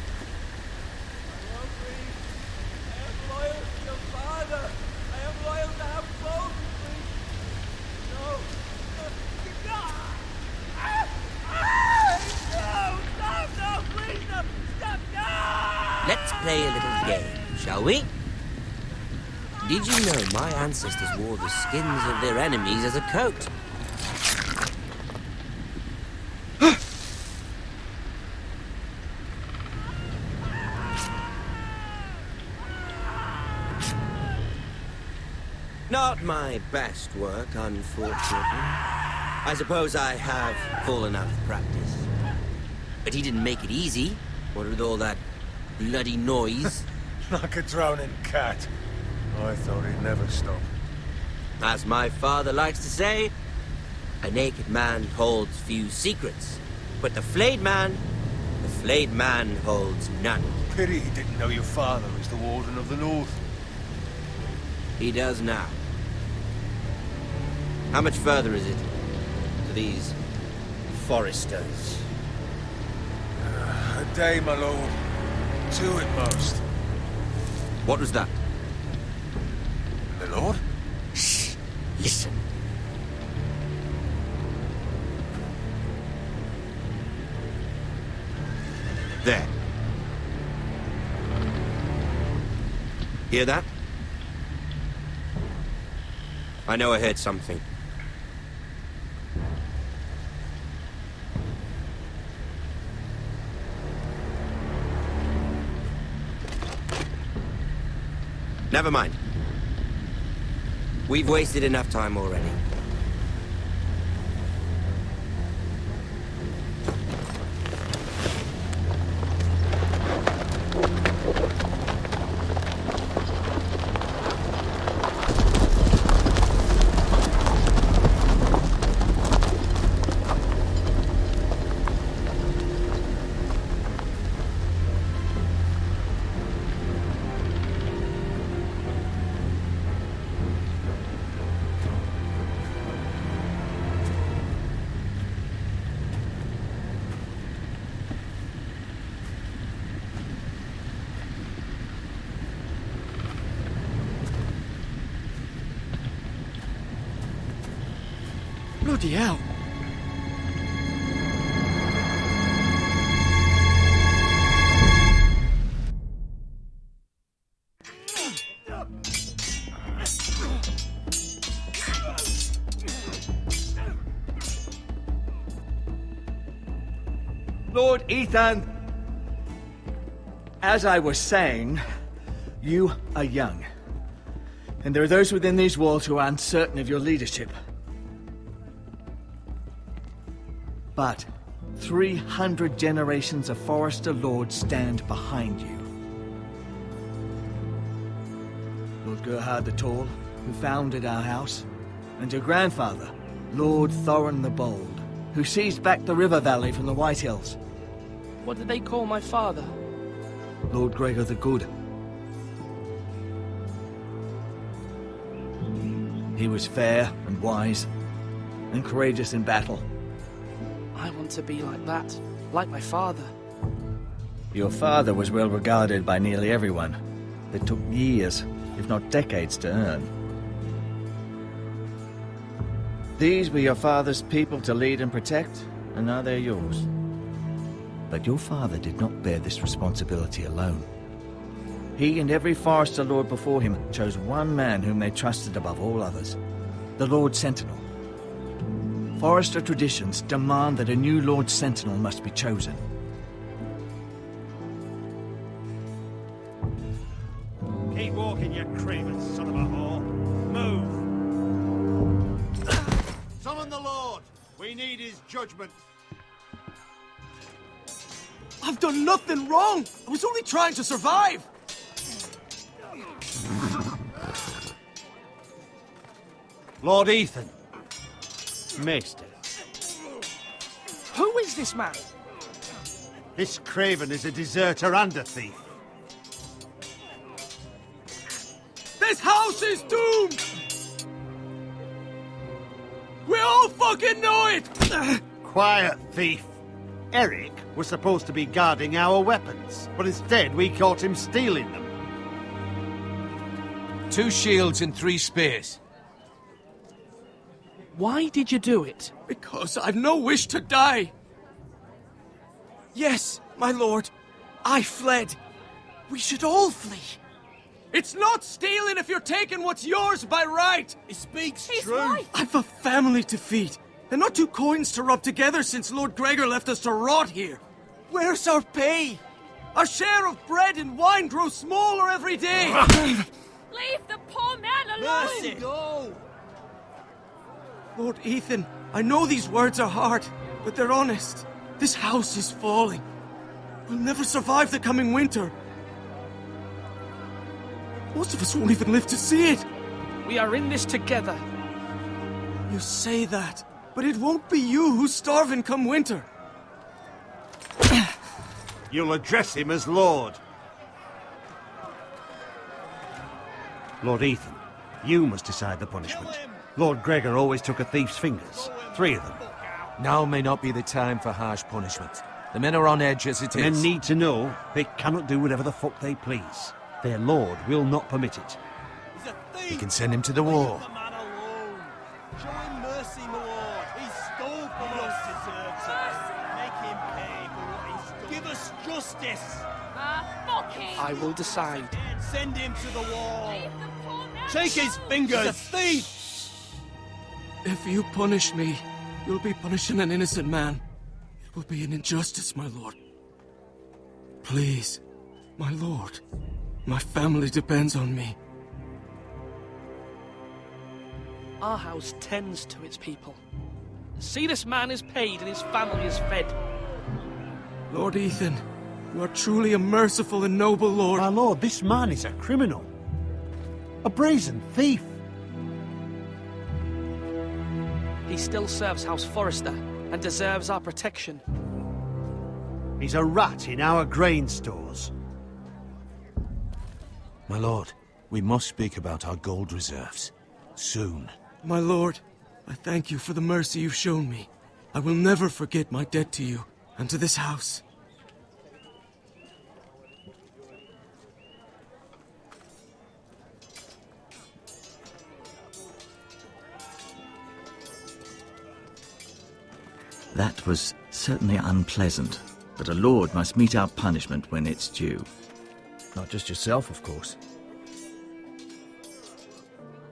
Let's play a little game, shall we? Did you know my ancestors wore the skins of their enemies as a coat? Not my best work, unfortunately. I suppose I have fallen out of practice. But he didn't make it easy. What with all that bloody noise? Like a drowning cat. I thought he'd never stop. As my father likes to say, a naked man holds few secrets. But the flayed man holds none. Pity he didn't know your father was the Warden of the North. He does now. How much further is it to these Forresters? A day, my lord. Two at most. What was that? My lord? Shh! Listen. There. Hear that? I know I heard something. Never mind. We've wasted enough time already. Bloody hell. Lord Ethan! As I was saying, you are young. And there are those within these walls who are uncertain of your leadership. But 300 generations of Forrester lords stand behind you. Lord Gerhard the Tall, who founded our house, and your grandfather, Lord Thorin the Bold, who seized back the river valley from the White Hills. What did they call my father? Lord Gregor the Good. He was fair and wise, and courageous in battle. I want to be like that, like my father. Your father was well regarded by nearly everyone. It took years, if not decades, to earn. These were your father's people to lead and protect, and now they're yours. But your father did not bear this responsibility alone. He and every Forrester lord before him chose one man whom they trusted above all others, the Lord Sentinel. Forrester traditions demand that a new Lord Sentinel must be chosen. Keep walking, you craven son of a whore. Move! Summon the Lord! We need his judgment. I've done nothing wrong! I was only trying to survive! Lord Ethan. Maester. Who is this man? This craven is a deserter and a thief. This house is doomed! We all fucking know it! Quiet, thief. Eric was supposed to be guarding our weapons, but instead we caught him stealing them. 2 shields and 3 spears. Why did you do it? Because I've no wish to die. Yes, my lord. I fled. We should all flee. It's not stealing if you're taking what's yours by right. He speaks true. Right. I've a family to feed. And not 2 coins to rub together since Lord Gregor left us to rot here. Where's our pay? Our share of bread and wine grows smaller every day. Leave the poor man alone! Mercy, go! Lord Ethan, I know these words are hard, but they're honest. This house is falling. We'll never survive the coming winter. Most of us won't even live to see it. We are in this together. You say that, but it won't be you who's starving come winter. You'll address him as Lord. Lord Ethan, you must decide the punishment. Lord Gregor always took a thief's fingers. 3 of them. Now may not be the time for harsh punishment. The men are on edge as it is. Men need to know they cannot do whatever the fuck they please. Their lord will not permit it. You can send him to the war. Show him mercy, my lord. He stole from us. Deserves it. Make him pay for what he stole. Give us justice. Fuck him! I will decide. Send him to the wall. Leave the poor man Take his alone. fingers. He's a thief. If you punish me, you'll be punishing an innocent man. It will be an injustice, my lord. Please, my lord. My family depends on me. Our house tends to its people. See, this man is paid and his family is fed. Lord Ethan, you are truly a merciful and noble lord. My lord, this man is a criminal. A brazen thief. He still serves House Forrester and deserves our protection. He's a rat in our grain stores. My lord, we must speak about our gold reserves. Soon. My lord, I thank you for the mercy you've shown me. I will never forget my debt to you and to this house. That was certainly unpleasant, but a lord must mete out punishment when it's due. Not just yourself, of course.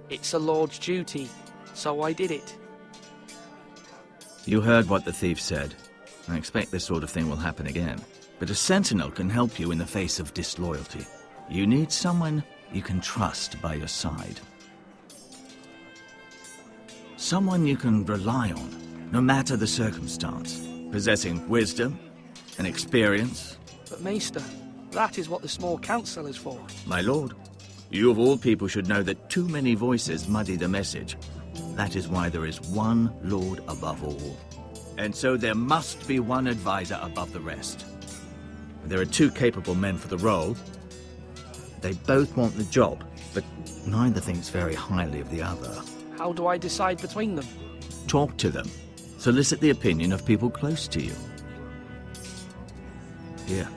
It's a lord's duty, so I did it. You heard what the thief said. I expect this sort of thing will happen again. But a sentinel can help you in the face of disloyalty. You need someone you can trust by your side. Someone you can rely on, no matter the circumstance. Possessing wisdom and experience. But Maester, that is what the small council is for. My lord, you of all people should know that too many voices muddy the message. That is why there is one lord above all. And so there must be one advisor above the rest. There are 2 capable men for the role. They both want the job, but neither thinks very highly of the other. How do I decide between them? Talk to them. Solicit the opinion of people close to you. Here,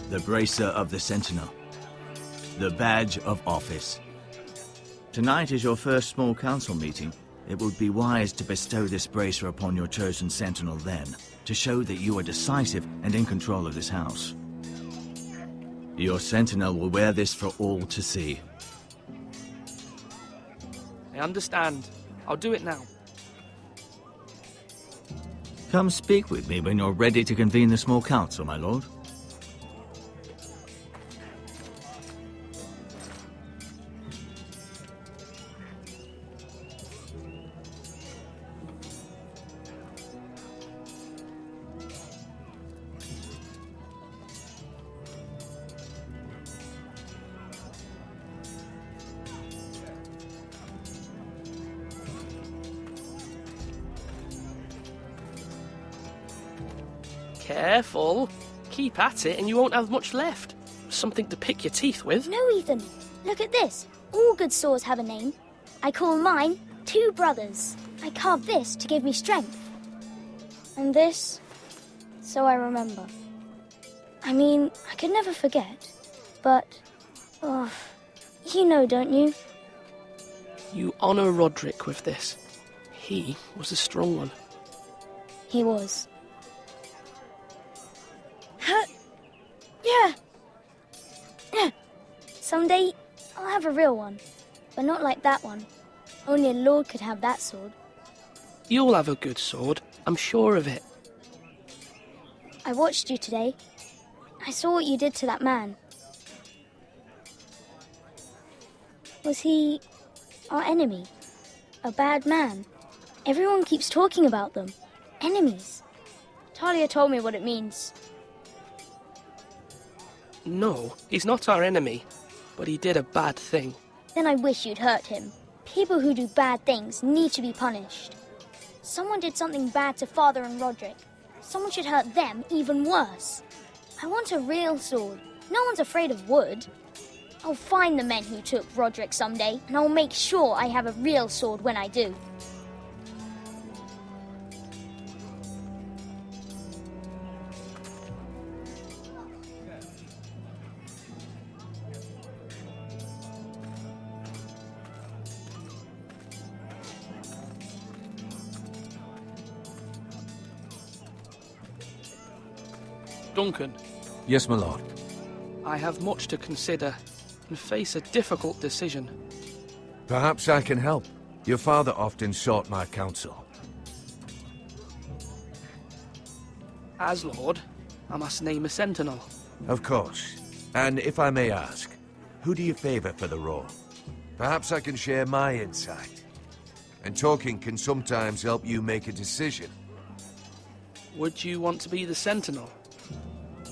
the bracer of the Sentinel. The badge of office. Tonight is your first small council meeting. It would be wise to bestow this bracer upon your chosen Sentinel then, to show that you are decisive and in control of this house. Your Sentinel will wear this for all to see. I understand. I'll do it now. Come speak with me when you're ready to convene the small council, my lord. Careful. Keep at it and you won't have much left. Something to pick your teeth with. No, Ethan. Look at this. All good swords have a name. I call mine Two Brothers. I carved this to give me strength. And this, so I remember. I mean, I could never forget. But, you know, don't you? You honour Roderick with this. He was a strong one. He was. Yeah. Someday, I'll have a real one. But not like that one. Only a lord could have that sword. You'll have a good sword. I'm sure of it. I watched you today. I saw what you did to that man. Was he our enemy? A bad man? Everyone keeps talking about them. Enemies. Talia told me what it means. No, he's not our enemy. But he did a bad thing. Then I wish you'd hurt him. People who do bad things need to be punished. Someone did something bad to Father and Roderick. Someone should hurt them even worse. I want a real sword. No one's afraid of wood. I'll find the men who took Roderick someday, and I'll make sure I have a real sword when I do. Duncan. Yes, my lord. I have much to consider and face a difficult decision. Perhaps I can help. Your father often sought my counsel. As Lord, I must name a sentinel. Of course. And if I may ask, who do you favour for the role? Perhaps I can share my insight. And talking can sometimes help you make a decision. Would you want to be the sentinel?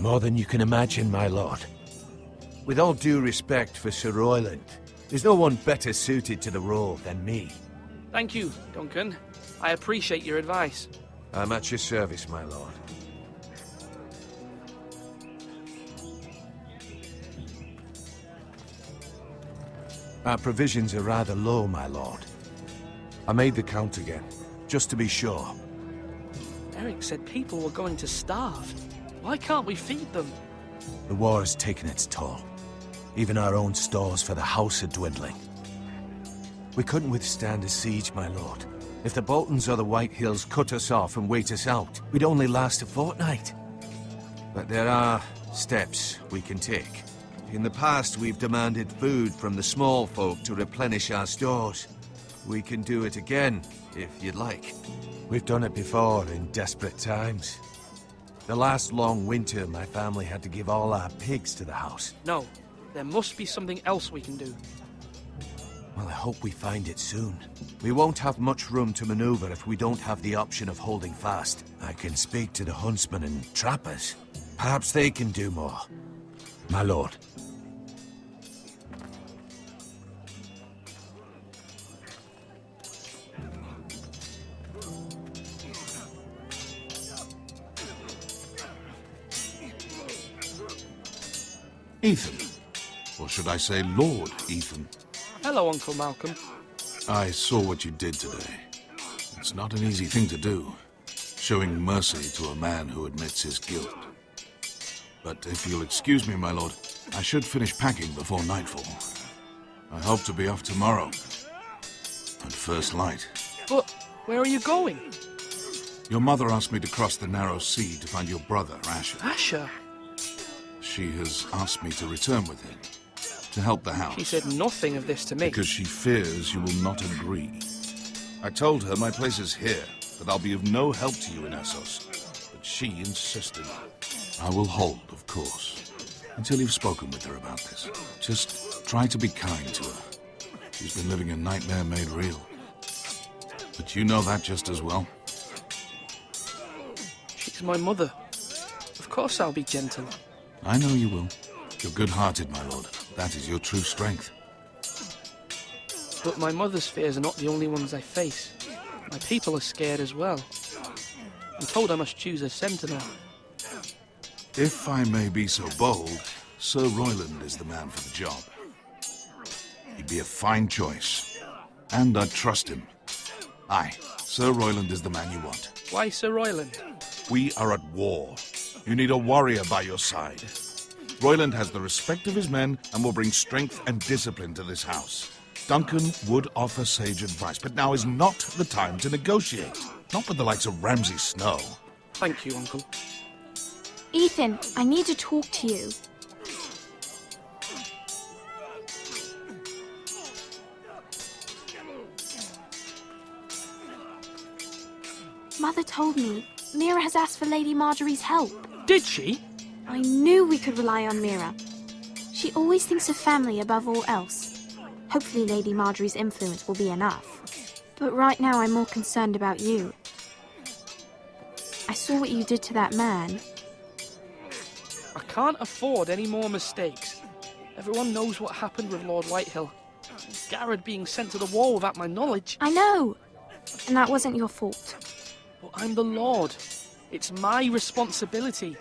More than you can imagine, my lord. With all due respect for Sir Royland, there's no one better suited to the role than me. Thank you, Duncan. I appreciate your advice. I'm at your service, my lord. Our provisions are rather low, my lord. I made the count again, just to be sure. Eric said people were going to starve. Why can't we feed them? The war has taken its toll. Even our own stores for the house are dwindling. We couldn't withstand a siege, my lord. If the Boltons or the White Hills cut us off and wait us out, we'd only last a fortnight. But there are steps we can take. In the past, we've demanded food from the small folk to replenish our stores. We can do it again, if you'd like. We've done it before in desperate times. The last long winter, my family had to give all our pigs to the house. No, there must be something else we can do. Well, I hope we find it soon. We won't have much room to maneuver if we don't have the option of holding fast. I can speak to the huntsmen and trappers. Perhaps they can do more. My lord. Ethan. Or should I say Lord Ethan? Hello, Uncle Malcolm. I saw what you did today. It's not an easy thing to do, showing mercy to a man who admits his guilt. But if you'll excuse me, my lord, I should finish packing before nightfall. I hope to be off tomorrow, at first light. But where are you going? Your mother asked me to cross the narrow sea to find your brother, Asher. Asher? She has asked me to return with him, to help the house. She said nothing of this to me. Because she fears you will not agree. I told her my place is here, that I'll be of no help to you in Essos. But she insisted. I will hold, of course, until you've spoken with her about this. Just try to be kind to her. She's been living a nightmare made real. But you know that just as well. She's my mother. Of course I'll be gentle. I know you will. You're good-hearted, my lord. That is your true strength. But my mother's fears are not the only ones I face. My people are scared as well. I'm told I must choose a sentinel. If I may be so bold, Sir Royland is the man for the job. He'd be a fine choice, and I'd trust him. Aye, Sir Royland is the man you want. Why Sir Royland? We are at war. You need a warrior by your side. Royland has the respect of his men and will bring strength and discipline to this house. Duncan would offer sage advice, but now is not the time to negotiate. Not with the likes of Ramsay Snow. Thank you, Uncle. Ethan, I need to talk to you. Mother told me Mira has asked for Lady Margaery's help. Did she? I knew we could rely on Mira. She always thinks of family above all else. Hopefully Lady Margaery's influence will be enough. But right now I'm more concerned about you. I saw what you did to that man. I can't afford any more mistakes. Everyone knows what happened with Lord Whitehill. Garrett being sent to the wall without my knowledge. I know! And that wasn't your fault. But I'm the Lord. It's my responsibility.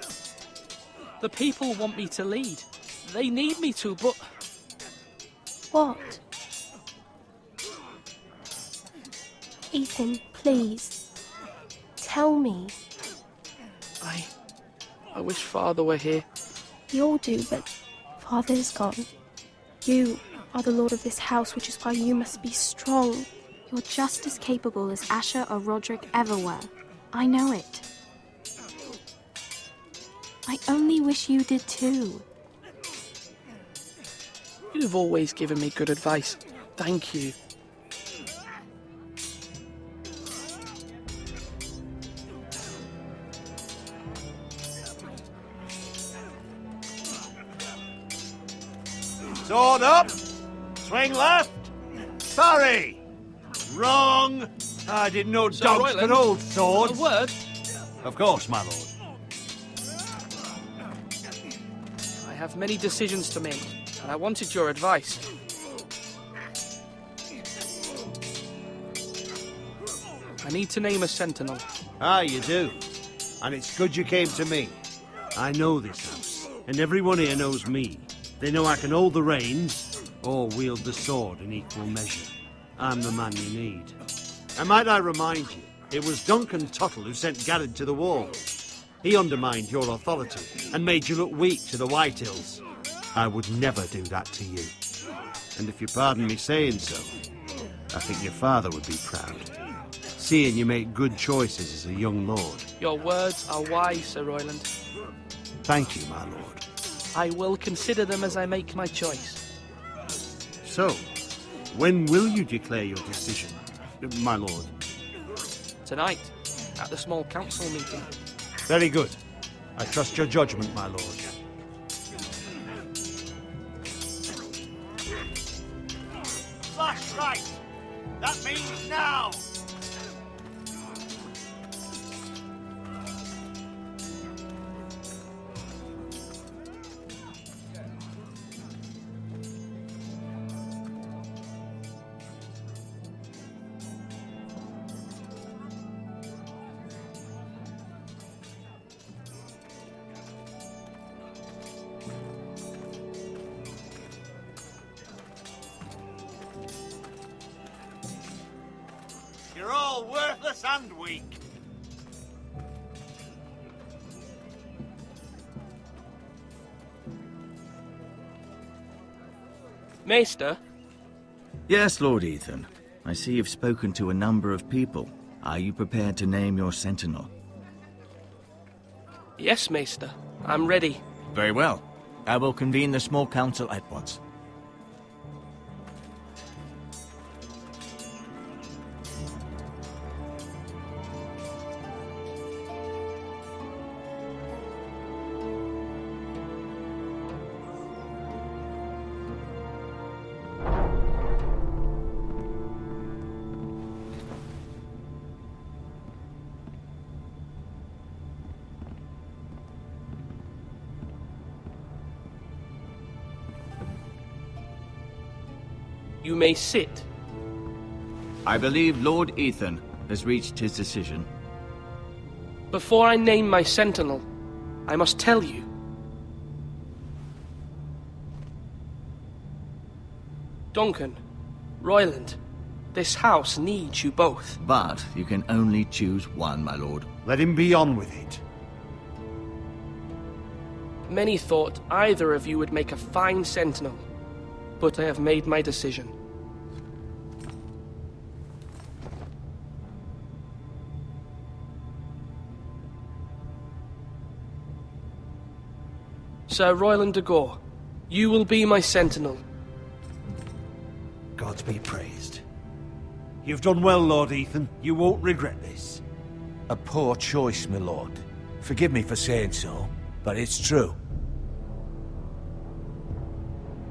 The people want me to lead. They need me to, but... What? Ethan, please. Tell me. I wish Father were here. We all do, but Father's gone. You are the lord of this house, which is why you must be strong. You're just as capable as Asher or Roderick ever were. I know it. I only wish you did too. You've always given me good advice. Thank you. Sword up! Swing left! Sorry! Wrong! I didn't know Sir dogs Royland, could hold swords. A word? Of course, my lord. I have many decisions to make, and I wanted your advice. I need to name a sentinel. Ah, you do. And it's good you came to me. I know this house, and everyone here knows me. They know I can hold the reins, or wield the sword in equal measure. I'm the man you need. And might I remind you, it was Duncan Tuttle who sent Garrett to the wall. He undermined your authority, and made you look weak to the Whitehills. I would never do that to you. And if you pardon me saying so, I think your father would be proud. Seeing you make good choices as a young lord. Your words are wise, Sir Royland. Thank you, my lord. I will consider them as I make my choice. So, when will you declare your decision, my lord? Tonight, at the small council meeting. Very good. I trust your judgment, my lord. Flash right! That means now! You're all worthless and weak. Maester? Yes, Lord Ethan. I see you've spoken to a number of people. Are you prepared to name your sentinel? Yes, Maester. I'm ready. Very well. I will convene the small council at once. You may sit. I believe Lord Ethan has reached his decision. Before I name my sentinel, I must tell you. Duncan, Royland, this house needs you both. But you can only choose one, my lord. Let him be on with it. Many thought either of you would make a fine sentinel, but I have made my decision. Sir Royland de Gore, you will be my sentinel. God be praised. You've done well, Lord Ethan. You won't regret this. A poor choice, my lord. Forgive me for saying so, but it's true.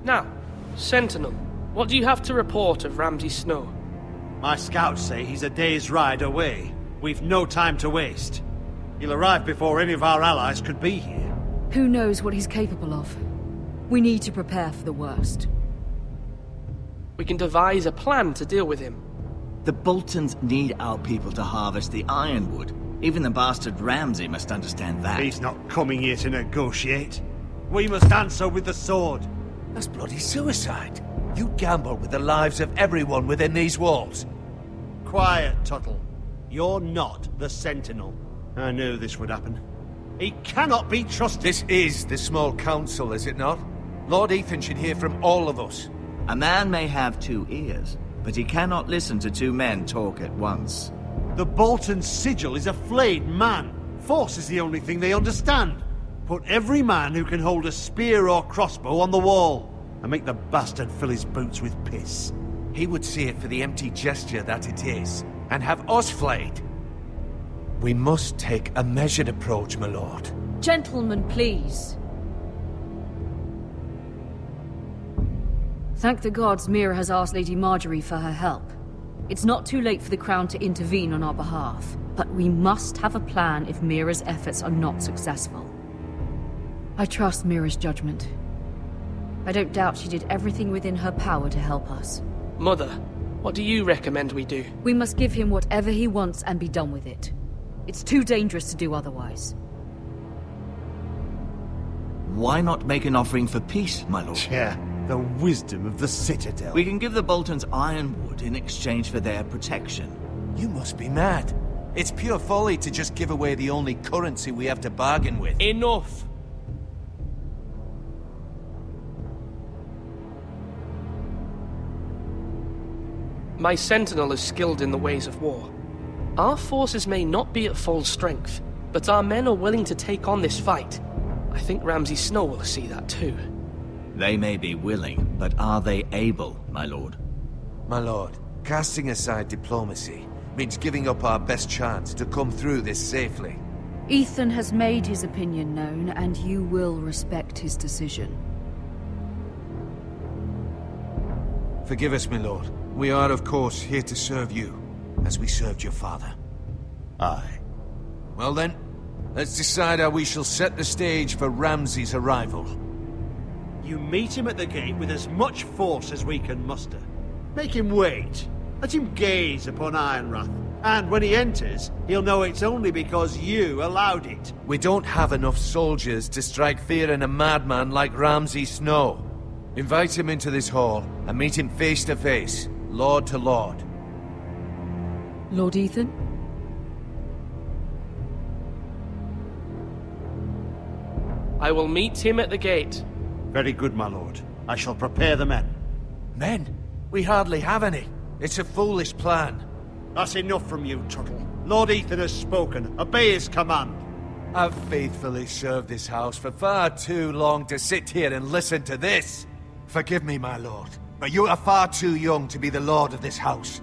Now, Sentinel, what do you have to report of Ramsay Snow? My scouts say he's a day's ride away. We've no time to waste. He'll arrive before any of our allies could be here. Who knows what he's capable of? We need to prepare for the worst. We can devise a plan to deal with him. The Boltons need our people to harvest the ironwood. Even the bastard Ramsay must understand that. He's not coming here to negotiate. We must answer with the sword. That's bloody suicide. You gamble with the lives of everyone within these walls. Quiet, Tuttle. You're not the Sentinel. I knew this would happen. He cannot be trusted. This is the small council, is it not? Lord Ethan should hear from all of us. A man may have two ears, but he cannot listen to two men talk at once. The Bolton sigil is a flayed man. Force is the only thing they understand. Put every man who can hold a spear or crossbow on the wall, and make the bastard fill his boots with piss. He would see it for the empty gesture that it is, and have us flayed. We must take a measured approach, my lord. Gentlemen, please. Thank the gods Mira has asked Lady Margaery for her help. It's not too late for the Crown to intervene on our behalf, but we must have a plan if Mira's efforts are not successful. I trust Mira's judgment. I don't doubt she did everything within her power to help us. Mother, what do you recommend we do? We must give him whatever he wants and be done with it. It's too dangerous to do otherwise. Why not make an offering for peace, my lord? Yeah, the wisdom of the Citadel. We can give the Boltons ironwood in exchange for their protection. You must be mad. It's pure folly to just give away the only currency we have to bargain with. Enough! My sentinel is skilled in the ways of war. Our forces may not be at full strength, but our men are willing to take on this fight. I think Ramsay Snow will see that too. They may be willing, but are they able, my lord? My lord, casting aside diplomacy means giving up our best chance to come through this safely. Ethan has made his opinion known, and you will respect his decision. Forgive us, my lord. We are, of course, here to serve you, as we served your father. Aye. Well then, let's decide how we shall set the stage for Ramsay's arrival. You meet him at the gate with as much force as we can muster. Make him wait. Let him gaze upon Ironrath. And when he enters, he'll know it's only because you allowed it. We don't have enough soldiers to strike fear in a madman like Ramsay Snow. Invite him into this hall and meet him face to face, lord to lord. Lord Ethan? I will meet him at the gate. Very good, my lord. I shall prepare the men. Men? We hardly have any. It's a foolish plan. That's enough from you, Tuttle. Lord Ethan has spoken. Obey his command. I've faithfully served this house for far too long to sit here and listen to this. Forgive me, my lord, but you are far too young to be the lord of this house.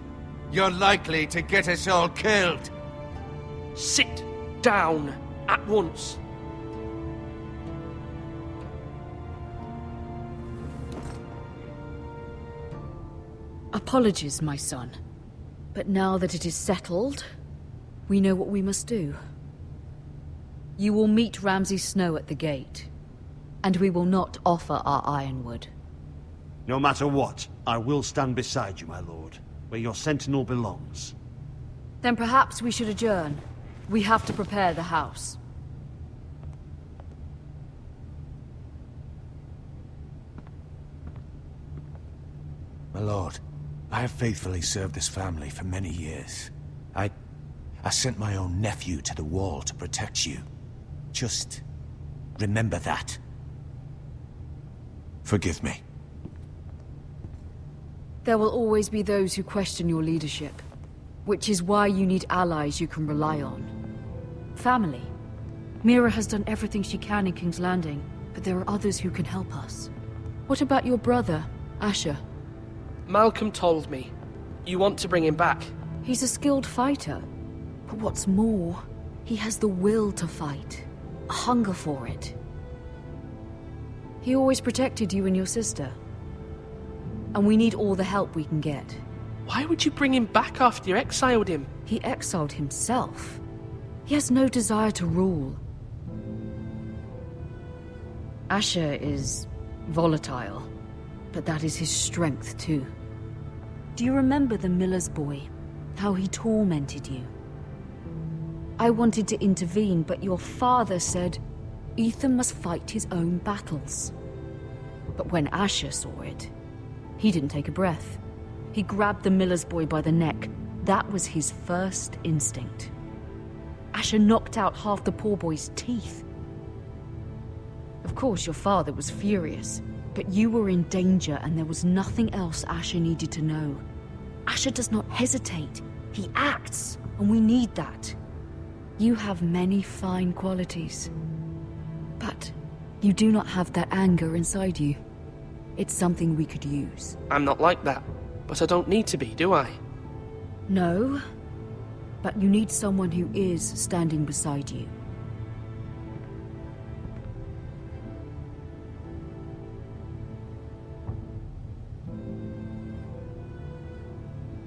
You're likely to get us all killed. Sit down at once. Apologies, my son. But now that it is settled, we know what we must do. You will meet Ramsay Snow at the gate, and we will not offer our ironwood. No matter what, I will stand beside you, my lord, where your sentinel belongs. Then perhaps we should adjourn. We have to prepare the house. My lord, I have faithfully served this family for many years. I sent my own nephew to the wall to protect you. Just remember that. Forgive me. There will always be those who question your leadership, which is why you need allies you can rely on. Family. Mira has done everything she can in King's Landing, but there are others who can help us. What about your brother, Asher? Malcolm told me. You want to bring him back? He's a skilled fighter. But what's more, he has the will to fight. A hunger for it. He always protected you and your sister. And we need all the help we can get. Why would you bring him back after you exiled him? He exiled himself. He has no desire to rule. Asher is volatile, but that is his strength too. Do you remember the miller's boy? How he tormented you? I wanted to intervene, but your father said Ethan must fight his own battles. But when Asher saw it, he didn't take a breath. He grabbed the miller's boy by the neck. That was his first instinct. Asher knocked out half the poor boy's teeth. Of course, your father was furious, but you were in danger and there was nothing else Asher needed to know. Asher does not hesitate. He acts, and we need that. You have many fine qualities, but you do not have that anger inside you. It's something we could use. I'm not like that, but I don't need to be, do I? No, but you need someone who is standing beside you.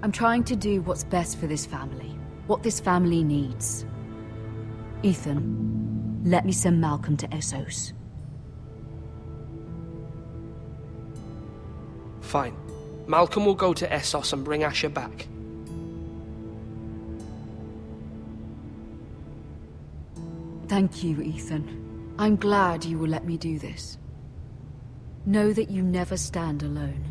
I'm trying to do what's best for this family, what this family needs. Ethan, let me send Malcolm to Essos. Fine. Malcolm will go to Essos and bring Asher back. Thank you, Ethan. I'm glad you will let me do this. Know that you never stand alone.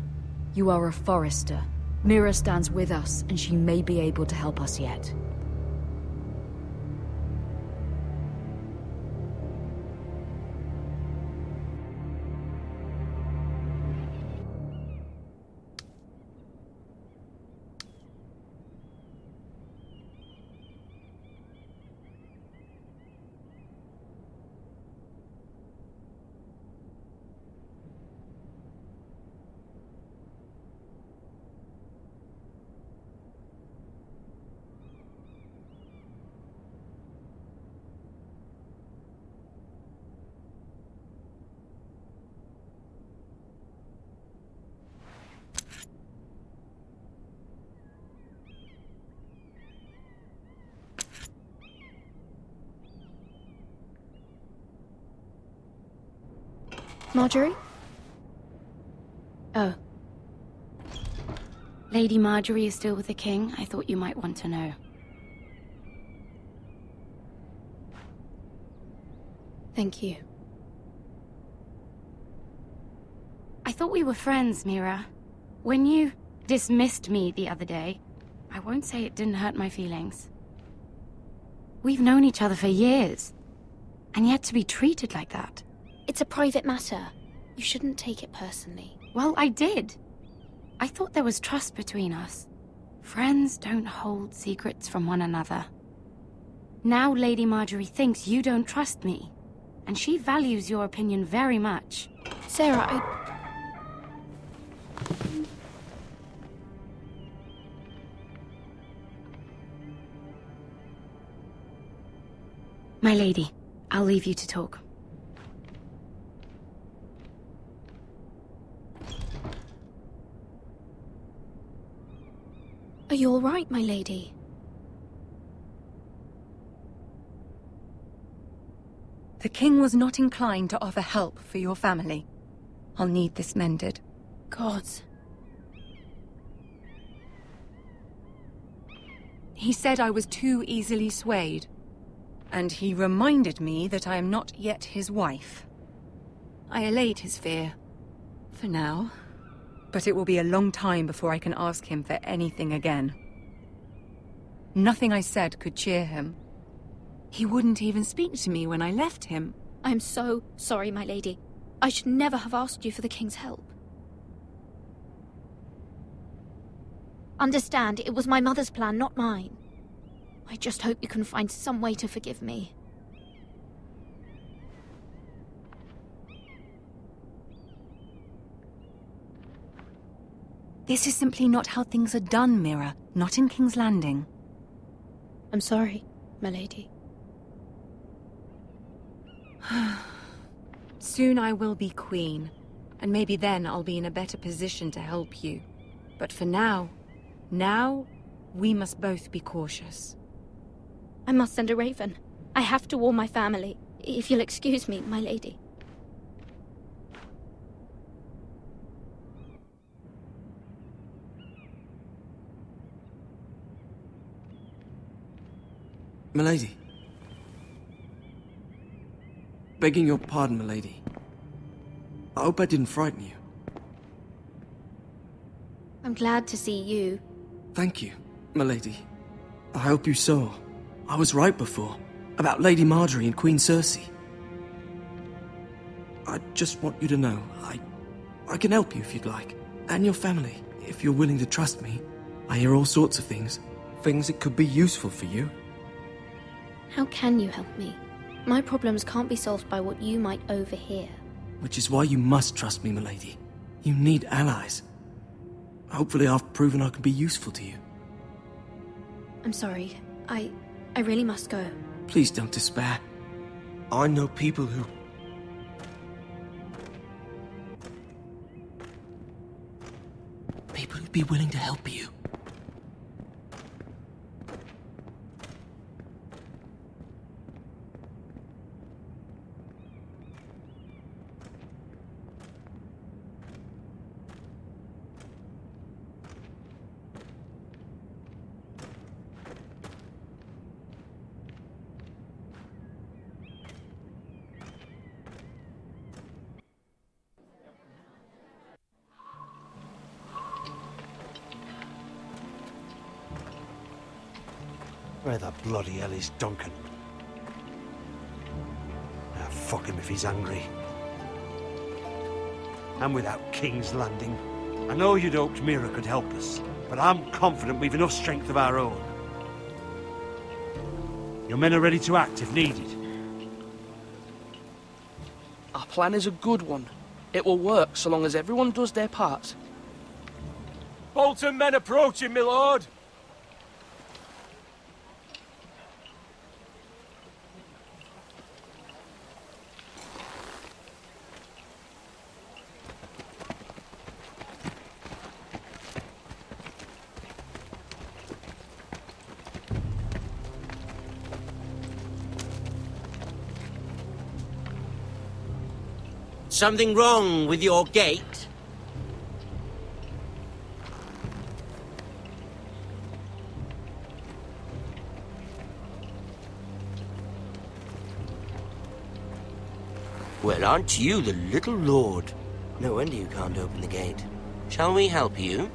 You are a Forrester. Mira stands with us, and she may be able to help us yet. Margaery? Oh. Lady Margaery is still with the king. I thought you might want to know. Thank you. I thought we were friends, Mira. When you dismissed me the other day, I won't say it didn't hurt my feelings. We've known each other for years, and yet to be treated like that. It's a private matter. You shouldn't take it personally. Well, I did. I thought there was trust between us. Friends don't hold secrets from one another. Now Lady Margaery thinks you don't trust me, and she values your opinion very much. Sarah, My lady, I'll leave you to talk. Are you all right, my lady? The king was not inclined to offer help for your family. I'll need this mended. Gods. He said I was too easily swayed. And he reminded me that I am not yet his wife. I allayed his fear. For now. but it will be a long time before I can ask him for anything again. Nothing I said could cheer him. He wouldn't even speak to me when I left him. I'm so sorry, my lady. I should never have asked you for the king's help. Understand, it was my mother's plan, not mine. I just hope you can find some way to forgive me. This is simply not how things are done, Mira. Not in King's Landing. I'm sorry, my lady. Soon I will be queen, and maybe then I'll be in a better position to help you. But for now, we must both be cautious. I must send a raven. I have to warn my family. If you'll excuse me, my lady. Milady. Begging your pardon, milady. I hope I didn't frighten you. I'm glad to see you. Thank you, milady. I hope you saw. I was right before. About Lady Margaery and Queen Cersei. I just want you to know, I can help you if you'd like. And your family, if you're willing to trust me. I hear all sorts of things. Things that could be useful for you. How can you help me? My problems can't be solved by what you might overhear. Which is why you must trust me, milady. You need allies. Hopefully I've proven I can be useful to you. I'm sorry. I really must go. Please don't despair. I know people who'd be willing to help you. Where the bloody hell is Duncan? Ah, fuck him if he's angry. And without King's Landing. I know you'd hoped Mira could help us, but I'm confident we've enough strength of our own. Your men are ready to act if needed. Our plan is a good one. It will work so long as everyone does their part. Bolton men approaching, my lord! Something wrong with your gate? Well, aren't you the little lord? No wonder you can't open the gate. Shall we help you?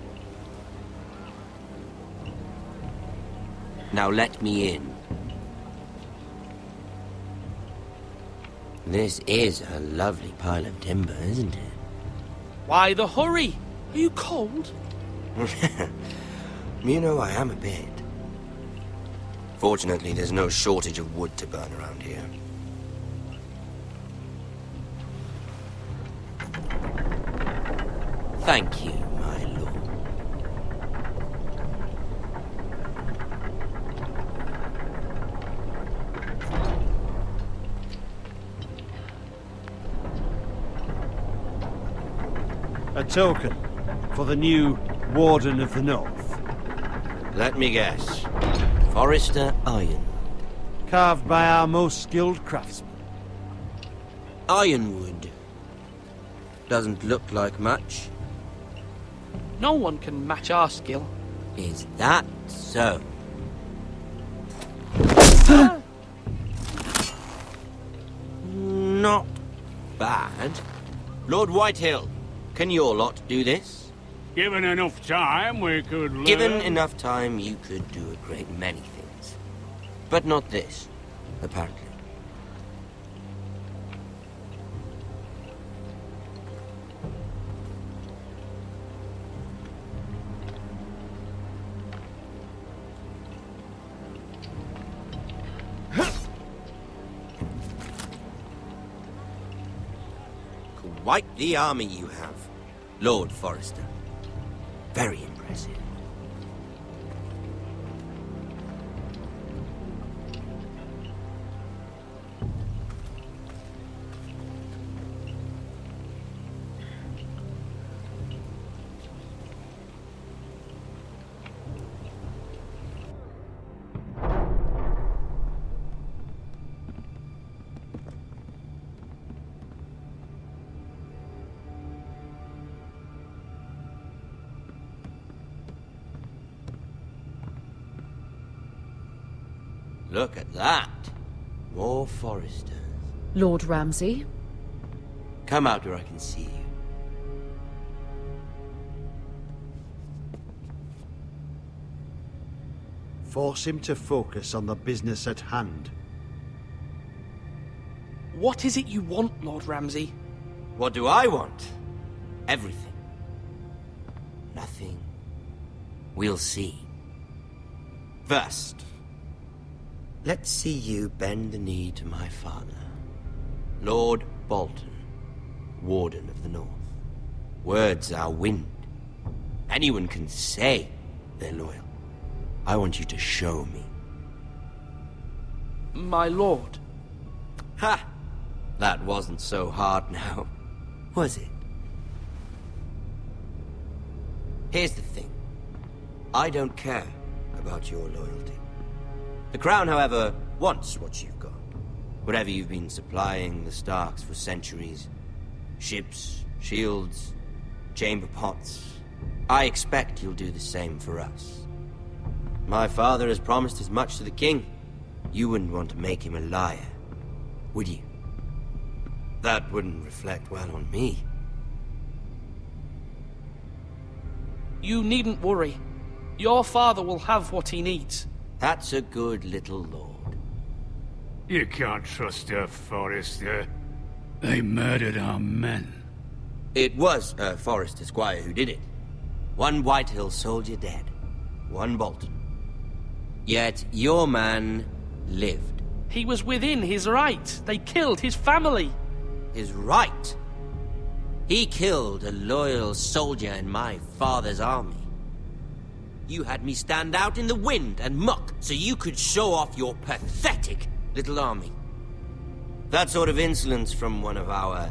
Now let me in. This is a lovely pile of timber, isn't it? Why the hurry? Are you cold? You know, I am a bit. Fortunately, there's no shortage of wood to burn around here. Thank you, my lord. A token for the new Warden of the North. Let me guess. Forrester Iron. Carved by our most skilled craftsmen. Ironwood. Doesn't look like much. No one can match our skill. Is that so? Not bad. Lord Whitehill, can your lot do this? Given enough time, we could learn... Given enough time, you could do a great many things. But not this, apparently. Quite the army you have, Lord Forrester. Very impressive. Look at that. More Forresters. Lord Ramsay? Come out where I can see you. Force him to focus on the business at hand. What is it you want, Lord Ramsay? What do I want? Everything. Nothing. We'll see. First, let's see you bend the knee to my father, Lord Bolton, Warden of the North. Words are wind. Anyone can say they're loyal. I want you to show me. My lord. Ha! That wasn't so hard now, was it? Here's the thing. I don't care about your loyalty. The Crown, however, wants what you've got. Whatever you've been supplying the Starks for centuries. Ships, shields, chamber pots. I expect you'll do the same for us. My father has promised as much to the king. You wouldn't want to make him a liar, would you? That wouldn't reflect well on me. You needn't worry. Your father will have what he needs. That's a good little lord. You can't trust her, Forrester. They murdered our men. It was a Forrester squire who did it. One Whitehill soldier dead. One Bolton. Yet your man lived. He was within his right. They killed his family. His right? He killed a loyal soldier in my father's army. You had me stand out in the wind and muck so you could show off your pathetic little army. That sort of insolence from one of our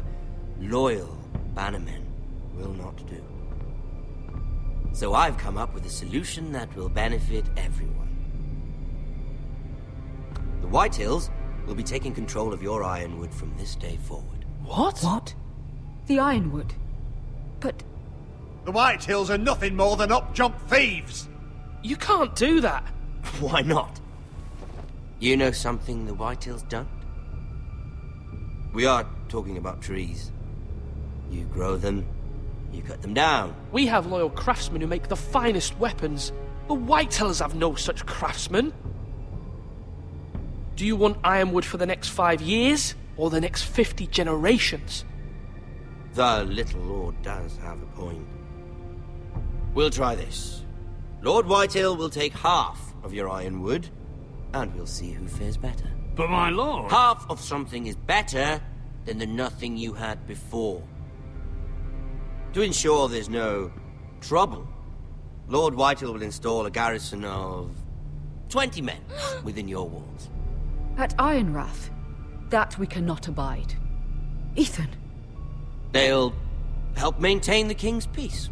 loyal bannermen will not do. So I've come up with a solution that will benefit everyone. The Whitehills will be taking control of your Ironwood from this day forward. What? What? The Ironwood? But... The Whitehills are nothing more than up-jump thieves! You can't do that! Why not? You know something the Whitehills don't? We are talking about trees. You grow them, you cut them down. We have loyal craftsmen who make the finest weapons. The Whitehills have no such craftsmen. Do you want Ironwood for the next 5 years, or the next 50 generations? The little lord does have a point. We'll try this. Lord Whitehill will take half of your Ironwood, and we'll see who fares better. But my lord... Half of something is better than the nothing you had before. To ensure there's no trouble, Lord Whitehill will install a garrison of 20 men within your walls. At Ironrath? That we cannot abide. Ethan. They'll help maintain the king's peace.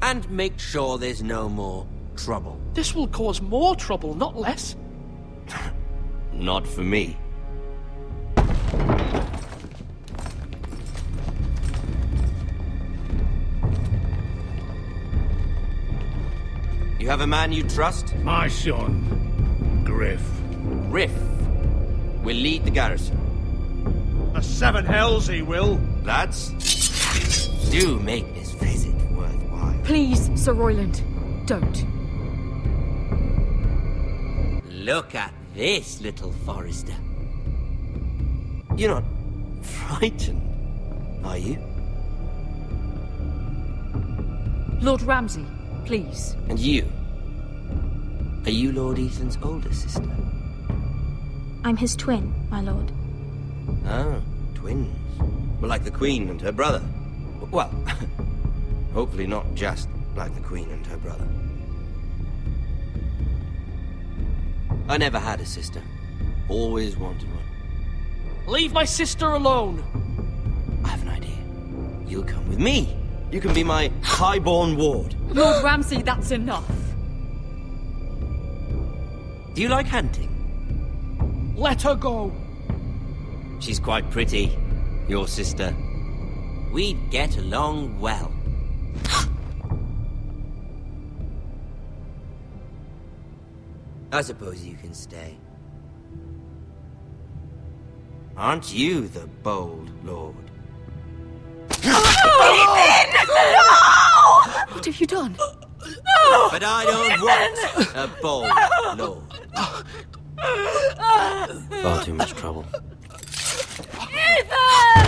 And make sure there's no more trouble. This will cause more trouble, not less. Not for me. You have a man you trust? My son, Griff. Griff will lead the garrison. The seven hells he will. Lads, do make this visit worthwhile. Please, Sir Royland, don't. Look at this, little Forrester. You're not frightened, are you? Lord Ramsay, please. And you? Are you Lord Ethan's older sister? I'm his twin, my lord. Oh, twins. Well, like the Queen and her brother. Well, hopefully not just like the Queen and her brother. I never had a sister. Always wanted one. Leave my sister alone! I have an idea. You'll come with me. You can be my highborn ward. Lord Ramsay, that's enough. Do you like hunting? Let her go! She's quite pretty, your sister. We'd get along well. I suppose you can stay. Aren't you the bold lord? What have you done? But I don't want a bold lord. Far too much trouble.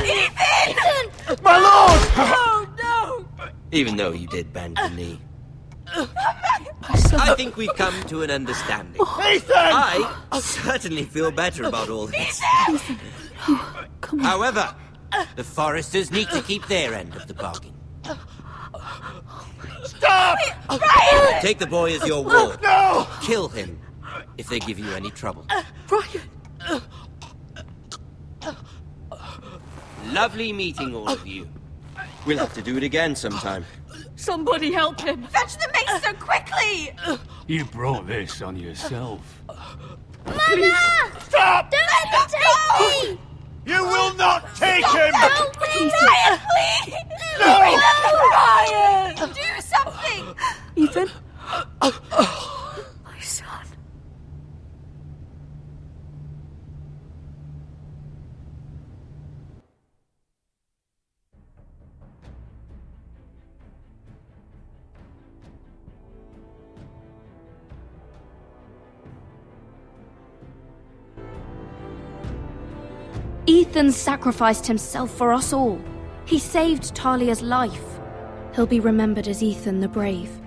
Ethan! My lord! No! Even though you did bend the knee. I think we've come to an understanding. Ethan! I certainly feel better about all this. However, the Forresters need to keep their end of the bargain. Stop! Ryan! Take the boy as your ward. No! Kill him if they give you any trouble. Ryan! Lovely meeting all of you. We'll have to do it again sometime. Somebody help him! Fetch the mace so quickly! You brought this on yourself. Mama! Stop! Don't let them take me! You will not take him! Help me! Ryan, please! No! Ryan! Do something! Ethan? My son. Ethan sacrificed himself for us all. He saved Talia's life. He'll be remembered as Ethan the Brave.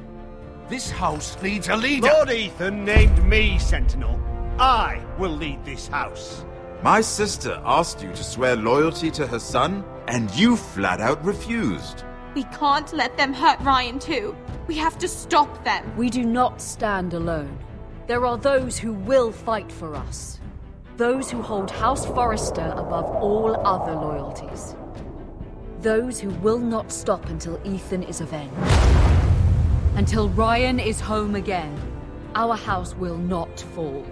This house needs a leader. Lord Ethan named me Sentinel. I will lead this house. My sister asked you to swear loyalty to her son, and you flat out refused. We can't let them hurt Ryan too. We have to stop them. We do not stand alone. There are those who will fight for us. Those who hold House Forrester above all other loyalties. Those who will not stop until Ethan is avenged. Until Ryan is home again, our house will not fall.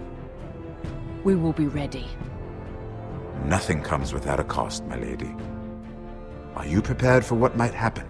We will be ready. Nothing comes without a cost, my lady. Are you prepared for what might happen?